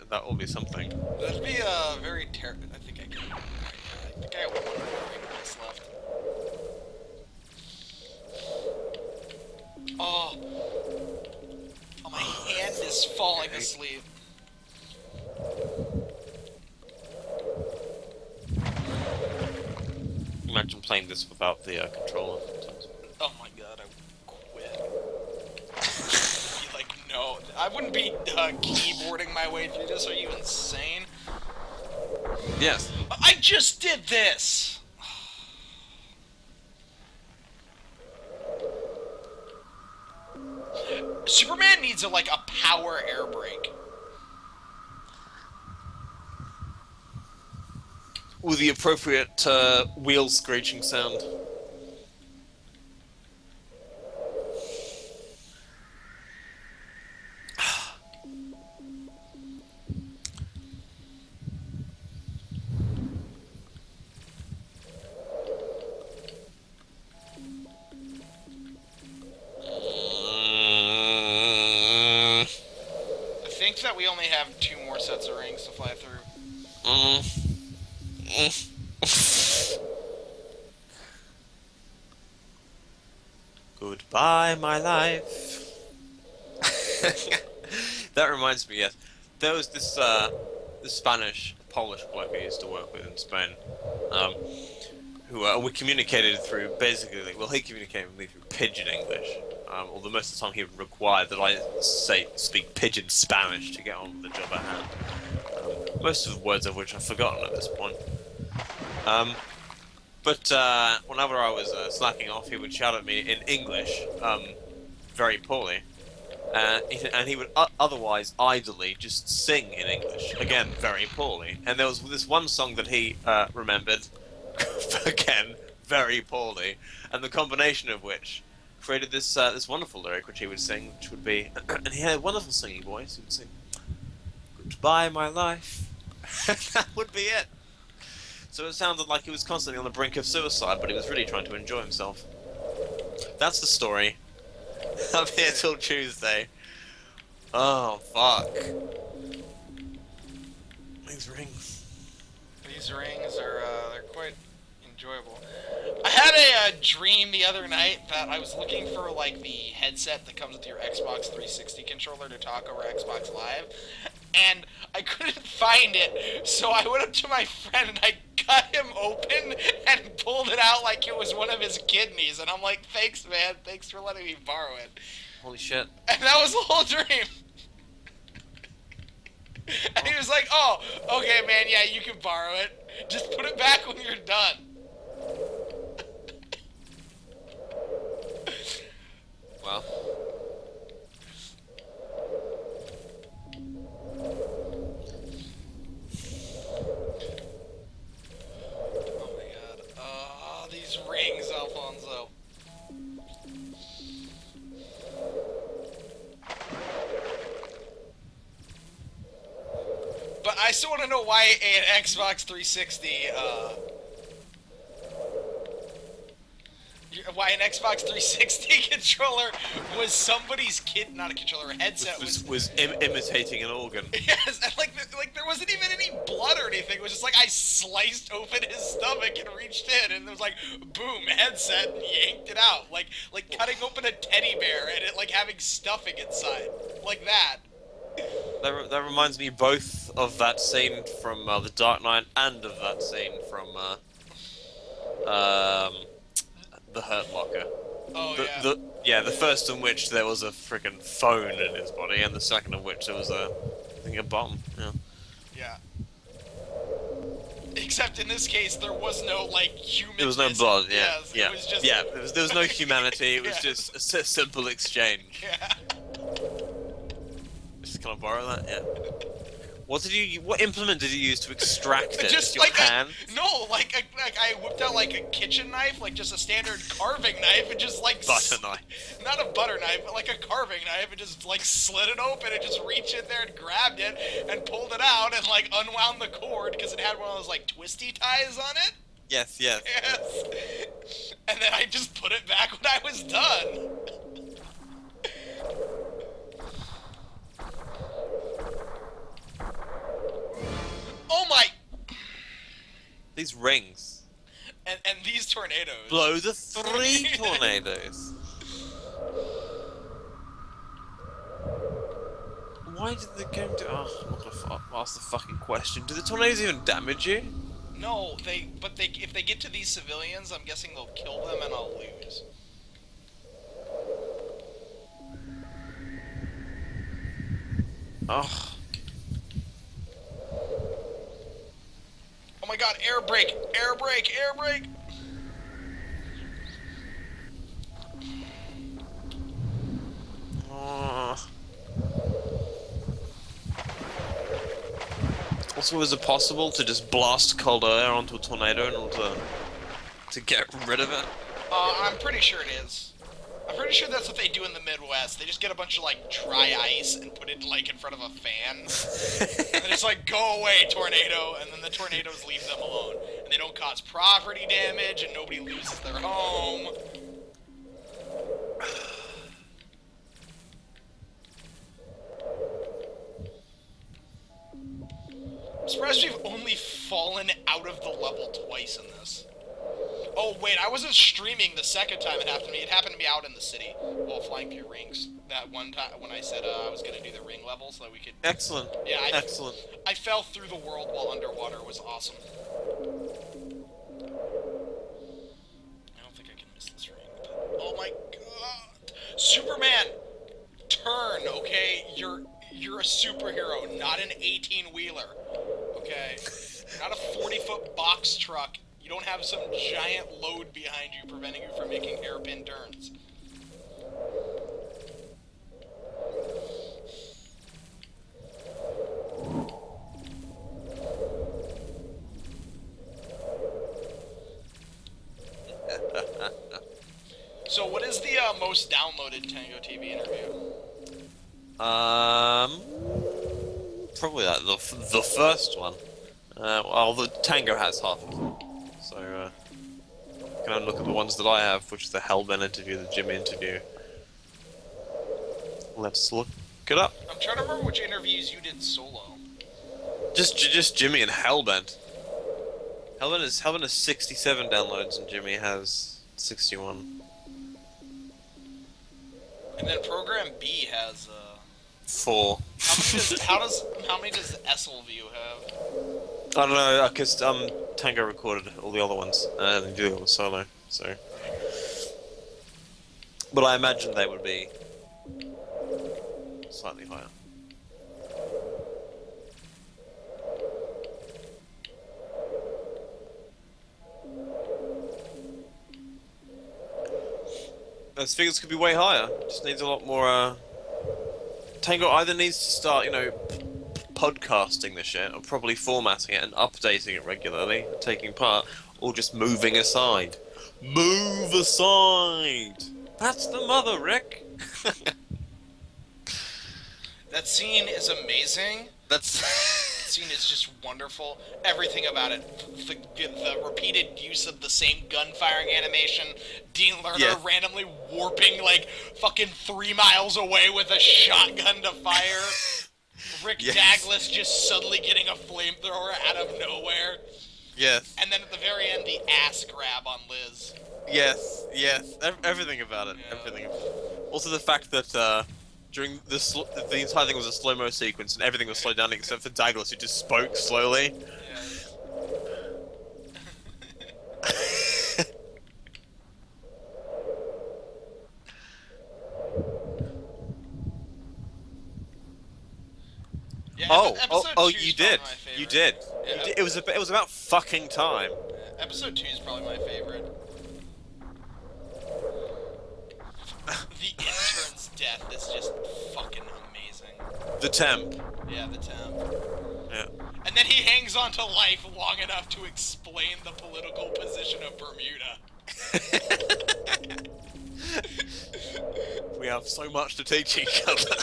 That will be something. That'd be a very I think I have one more ring left. Oh, my hand is falling asleep. Imagine playing this without the controller. Oh my god, I would quit. No, I wouldn't be keyboarding my way through this. Are you insane? Yes. I just did this! Superman needs a power air brake. With the appropriate wheel screeching sound. I think that we only have 2 more sets of rings to fly through. Goodbye, my life. That reminds me, yes. There was this Spanish, Polish bloke I used to work with in Spain, who we communicated through basically, he communicated with me through pidgin English. Although most of the time he would require that I speak pidgin Spanish to get on with the job at hand. Most of the words of which I've forgotten at this point. But whenever I was slacking off, he would shout at me in English, very poorly. And he would otherwise idly just sing in English, again, very poorly. And there was this one song that he remembered, again, very poorly, and the combination of which created this wonderful lyric which he would sing, which would be, and he had a wonderful singing voice. He would sing, "Goodbye, my life." That would be it. So it sounded like he was constantly on the brink of suicide, but he was really trying to enjoy himself. That's the story. I'm here till Tuesday. Oh, fuck. These rings. These rings are they're quite enjoyable. I had a dream the other night that I was looking for the headset that comes with your Xbox 360 controller to talk over Xbox Live, and I couldn't find it. So I went up to my friend and I cut him open and pulled it out like it was one of his kidneys, and I'm like, "Thanks, man. Thanks for letting me borrow it." Holy shit. And that was the whole dream. And he was like, "Oh, okay, man. Yeah, you can borrow it. Just put it back when you're done." Well. Oh my god. Oh, these rings, Alfonso. But I still want to know why an Xbox 360, why an Xbox 360 controller was somebody's not a controller, a headset Was imitating an organ. Yes, and there wasn't even any blood or anything. It was just I sliced open his stomach and reached in, and it was boom, headset, and yanked it out, like cutting open a teddy bear and it having stuffing inside, like that. That reminds me both of that scene from The Dark Knight and of that scene from The Hurt Locker. Oh The first in which there was a freaking phone in his body, and the second in which there was I think a bomb. Yeah. Yeah. Except in this case, there was no human. There was no blood. Yeah. Yes, Yeah. It was just... Yeah. There was no humanity. It was Yeah. just a simple exchange. Yeah. Just can I borrow that? Yeah. What implement did you use to extract it? Just Your hand? I whipped out a kitchen knife, just a standard carving knife, and just Butter knife. not a butter knife, but a carving knife, and just slid it open and just reached in there and grabbed it and pulled it out and unwound the cord because it had one of those twisty ties on it. Yes. Yes. Yes. And then I just put it back when I was done. Oh my! These rings. And these tornadoes. Blow the 3 tornadoes. Why did the game do? Oh, I'm not gonna ask the fucking question. Do the tornadoes even damage you? No, if they get to these civilians, I'm guessing they'll kill them and I'll lose. Oh. Oh my god, air brake! Air brake! Air brake! Oh. So is it possible to just blast cold air onto a tornado in order to get rid of it? I'm pretty sure it is. I'm pretty sure that's what they do in the Midwest. They just get a bunch of, like, dry ice and put it, like, in front of a fan. And it's like, go away, tornado, and then the tornadoes leave them alone. And they don't cause property damage, and nobody loses their home. I'm surprised we've only fallen out of the level twice in this. Oh, wait, I wasn't streaming the second time it happened to me. It happened to me out in the city while flying through rings. That one time when I said I was going to do the ring level so that we could... Excellent. Yeah, Excellent. I fell through the world while underwater. It was awesome. I don't think I can miss this ring. But... Oh my god! Superman! Turn, okay? You're a superhero, not an 18-wheeler. Okay? You're not a 40-foot box truck. You don't have some giant load behind you preventing you from making hairpin turns. So what is the most downloaded Tango TV interview? Probably like the first one. Well, the Tango has half of them. So, can I look at the ones that I have, which is the Hellben interview, the Jimmy interview. Let's look it up. I'm trying to remember which interviews you did solo. Just Jimmy and Hellbent. Hellbent has 67 downloads and Jimmy has 61. And then Program B has 4. How many does Esselview have? I don't know, because Tango recorded all the other ones and did it solo, so. But I imagine they would be slightly higher. Those figures could be way higher. Just needs a lot more. Tango either needs to start, podcasting the shit, or probably formatting it and updating it regularly, taking part, or just moving aside. Move aside! That's the mother, Rick! That scene is amazing. That scene is just wonderful. Everything about it. The repeated use of the same gun firing animation. Dean Lerner randomly warping like fucking 3 miles away with a shotgun to fire. Rick Douglas just suddenly getting a flamethrower out of nowhere. Yes. And then at the very end, the ass grab on Liz. Yes. Everything about it. Yeah. Everything. Also the fact that during the entire thing was a slow-mo sequence and everything was slowed down except for Douglas, who just spoke slowly. Yes. You did. You did. Yeah, It was about fucking time. Episode 2 is probably my favorite. The intern's death is just fucking amazing. The temp. Yeah, the temp. Yeah. And then he hangs on to life long enough to explain the political position of Bermuda. We have so much to teach each other.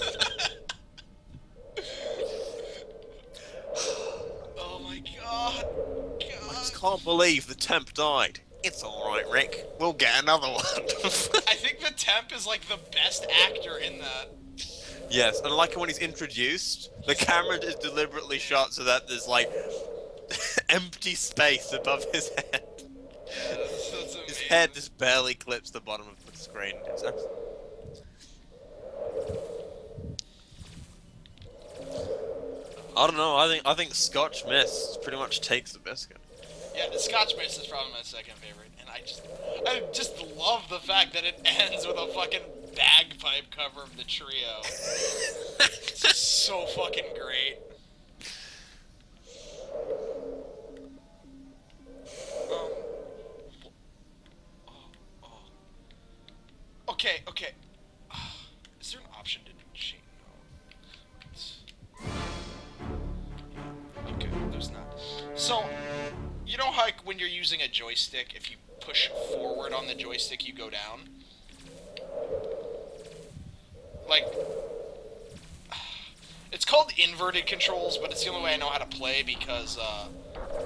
Oh my god. I just can't believe the temp died. It's alright, Rick. We'll get another one. I think the temp is like the best actor in that. Yes, and I like when he's introduced, the camera is deliberately shot so that there's like empty space above his head. Yeah, that's amazing. His head just barely clips the bottom of the screen. I don't know. I think Scotch Mist pretty much takes the biscuit. Yeah, the Scotch Mist is probably my second favorite, and I just love the fact that it ends with a fucking bagpipe cover of the trio. It's just so fucking great. Okay. Is there an option to change? No. Okay, there's when you're using a joystick, if you push forward on the joystick, you go down. Like, it's called inverted controls, but it's the only way I know how to play because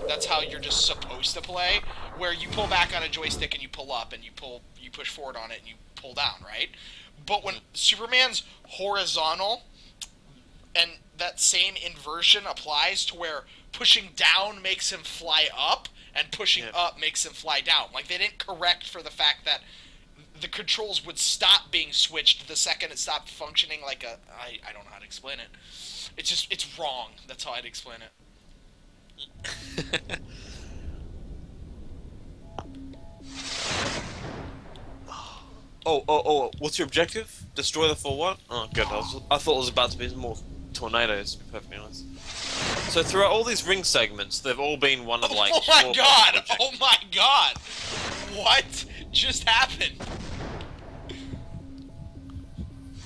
that's how you're just supposed to play. Where you pull back on a joystick and you pull up, and you push forward on it and you pull down, right? But when Superman's horizontal, and that same inversion applies to where pushing down makes him fly up, and pushing up makes him fly down. Like, they didn't correct for the fact that the controls would stop being switched the second it stopped functioning like a... I don't know how to explain it. It's wrong. That's how I'd explain it. Oh, what's your objective? Destroy the full what? Oh, good. I thought it was about to be more tornadoes, to be perfectly honest. So throughout all these ring segments, they've all been one of, like... Oh my god! Oh my god! What just happened?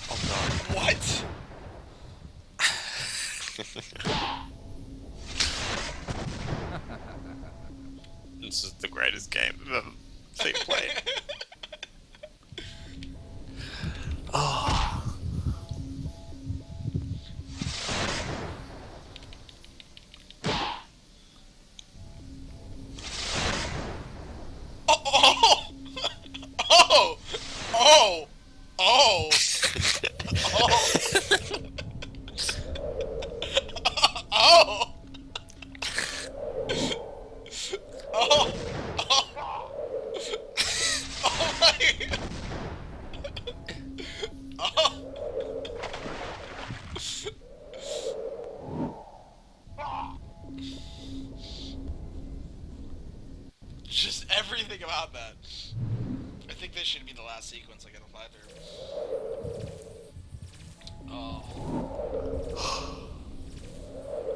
Oh god. What? This is the greatest game I've ever seen played. Oh. Just everything about that. I think this should be the last sequence I gotta fly through. Oh.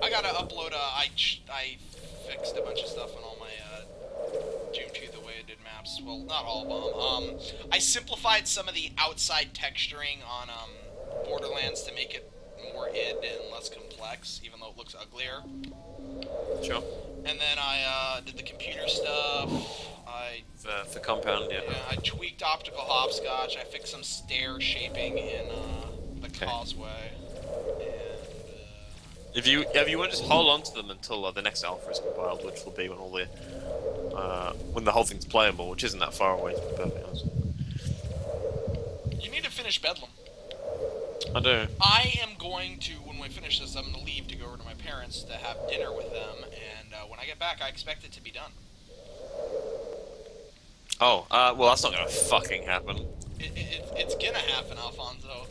I gotta upload I fixed a bunch of stuff on all my Doom 2 the way I did maps. Well, not all of them. I simplified some of the outside texturing on Borderlands to make it more id and less complex, even though it looks uglier. Sure. And then I did the computer stuff. For Compound, yeah. I tweaked optical hopscotch. I fixed some stair shaping in the causeway. And, If you want to just hold on to them until the next alpha is compiled, which will be when all the when the whole thing's playable, which isn't that far away, to be perfectly honest. you need to finish Bedlam. I do. I am going to, when we finish this, I'm going to leave to go over to my parents to have dinner with them, and when I get back, I expect it to be done. Oh, well, that's not gonna fucking happen. It's gonna happen, Alfonso.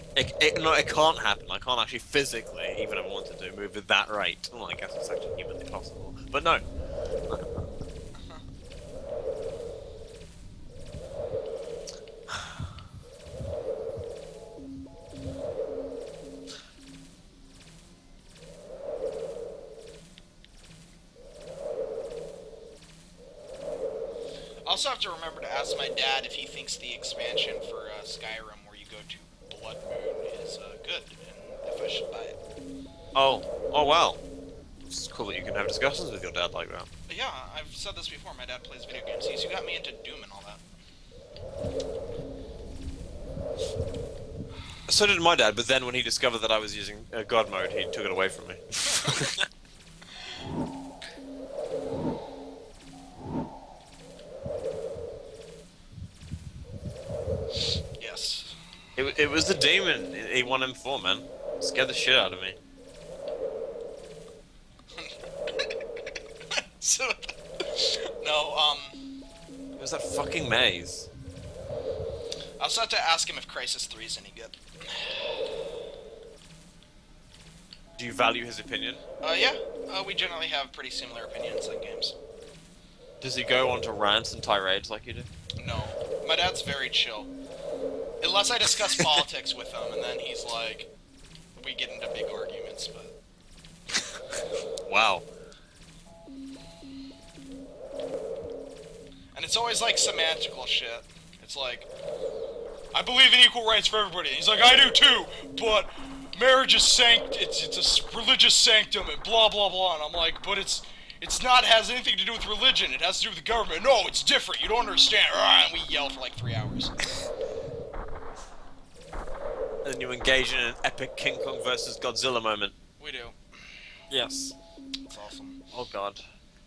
No, it can't happen. I can't actually physically, even if I wanted to, move at that rate. Well, I guess it's actually humanly possible. But no. I also have to remember to ask my dad if he thinks the expansion for Skyrim, where you go to Blood Moon, is good, and if I should buy it. Oh wow. It's cool that you can have discussions with your dad like that. But yeah, I've said this before, my dad plays video games. He's who got me into Doom and all that. So did my dad, but then when he discovered that I was using God mode, he took it away from me. Yes. It was the demon in E1M4, man. It scared the shit out of me. So, no, It was that fucking maze. I also have to ask him if Crisis 3 is any good. Do you value his opinion? Yeah, we generally have pretty similar opinions on games. Does he go on to rants and tirades like you do? No, my dad's very chill. Unless I discuss politics with him, and then he's like, we get into big arguments, but... Wow. And it's always like semantical shit. It's like, I believe in equal rights for everybody. And he's like, I do too, but marriage is it's a religious sanctum and blah blah blah. And I'm like, but it's It's not has anything to do with religion. It has to do with the government. No, it's different. You don't understand. And we yell for like 3 hours. And then you engage in an epic King Kong versus Godzilla moment. We do. Yes. It's awesome. Oh god.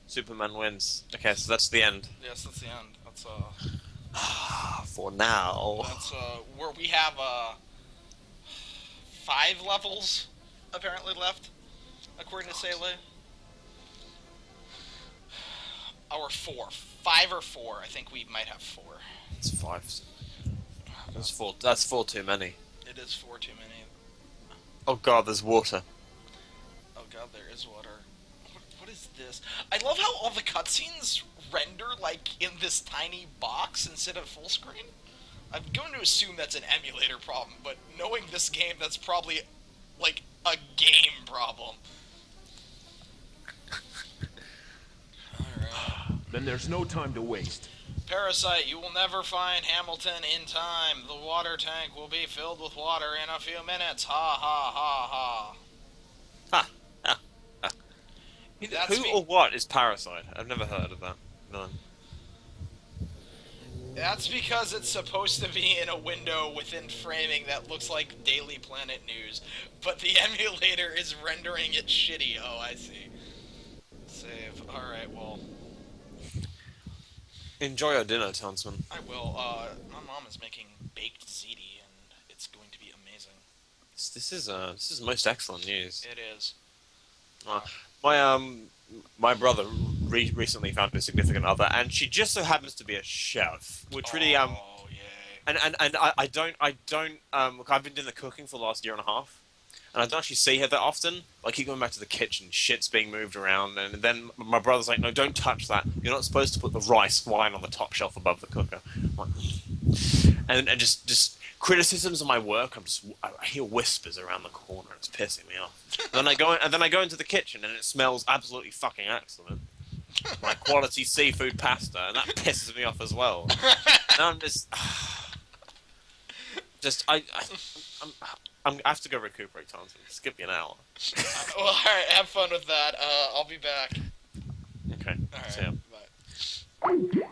Superman wins. Okay, so that's the end. Yes, that's the end. That's For now. where we have 5 levels apparently left, according to Sele. Or 4. 5 or 4. I think we might have 4. It's 5. That's 4. That's 4 too many. It is 4 too many. Oh god, there's water. Oh god, there is water. What is this? I love how all the cutscenes render like in this tiny box instead of full screen. I'm going to assume that's an emulator problem, but knowing this game, that's probably like a game problem. Alright. Then there's no time to waste. Parasite, you will never find Hamilton in time. The water tank will be filled with water in a few minutes. Ha ha ha ha. Ha! Ha! Ha! That's Who me- or what is Parasite? I've never heard of that. None. That's because it's supposed to be in a window within framing that looks like Daily Planet news, but the emulator is rendering it shitty. Oh, I see. Save. Alright, well, Enjoy your dinner, Tarnsman. I will. My mom is making baked ziti, and it's going to be amazing. This is most excellent news. It is. My brother recently found a significant other, and she just so happens to be a chef, which really Oh, yay. and I don't look, I've been doing the cooking for the last year and a half, and I don't actually see her that often. I keep going back to the kitchen, shit's being moved around, and then my brother's like, no, don't touch that. You're not supposed to put the rice wine on the top shelf above the cooker. I'm like, and just criticisms of my work. I hear whispers around the corner. It's pissing me off. And then I go into the kitchen, and it smells absolutely fucking excellent, like quality seafood pasta, and that pisses me off as well. And I'm I have to go recuperate, Thompson. Just give me an hour. Well, alright, have fun with that. I'll be back. Okay. Alright, See ya. bye.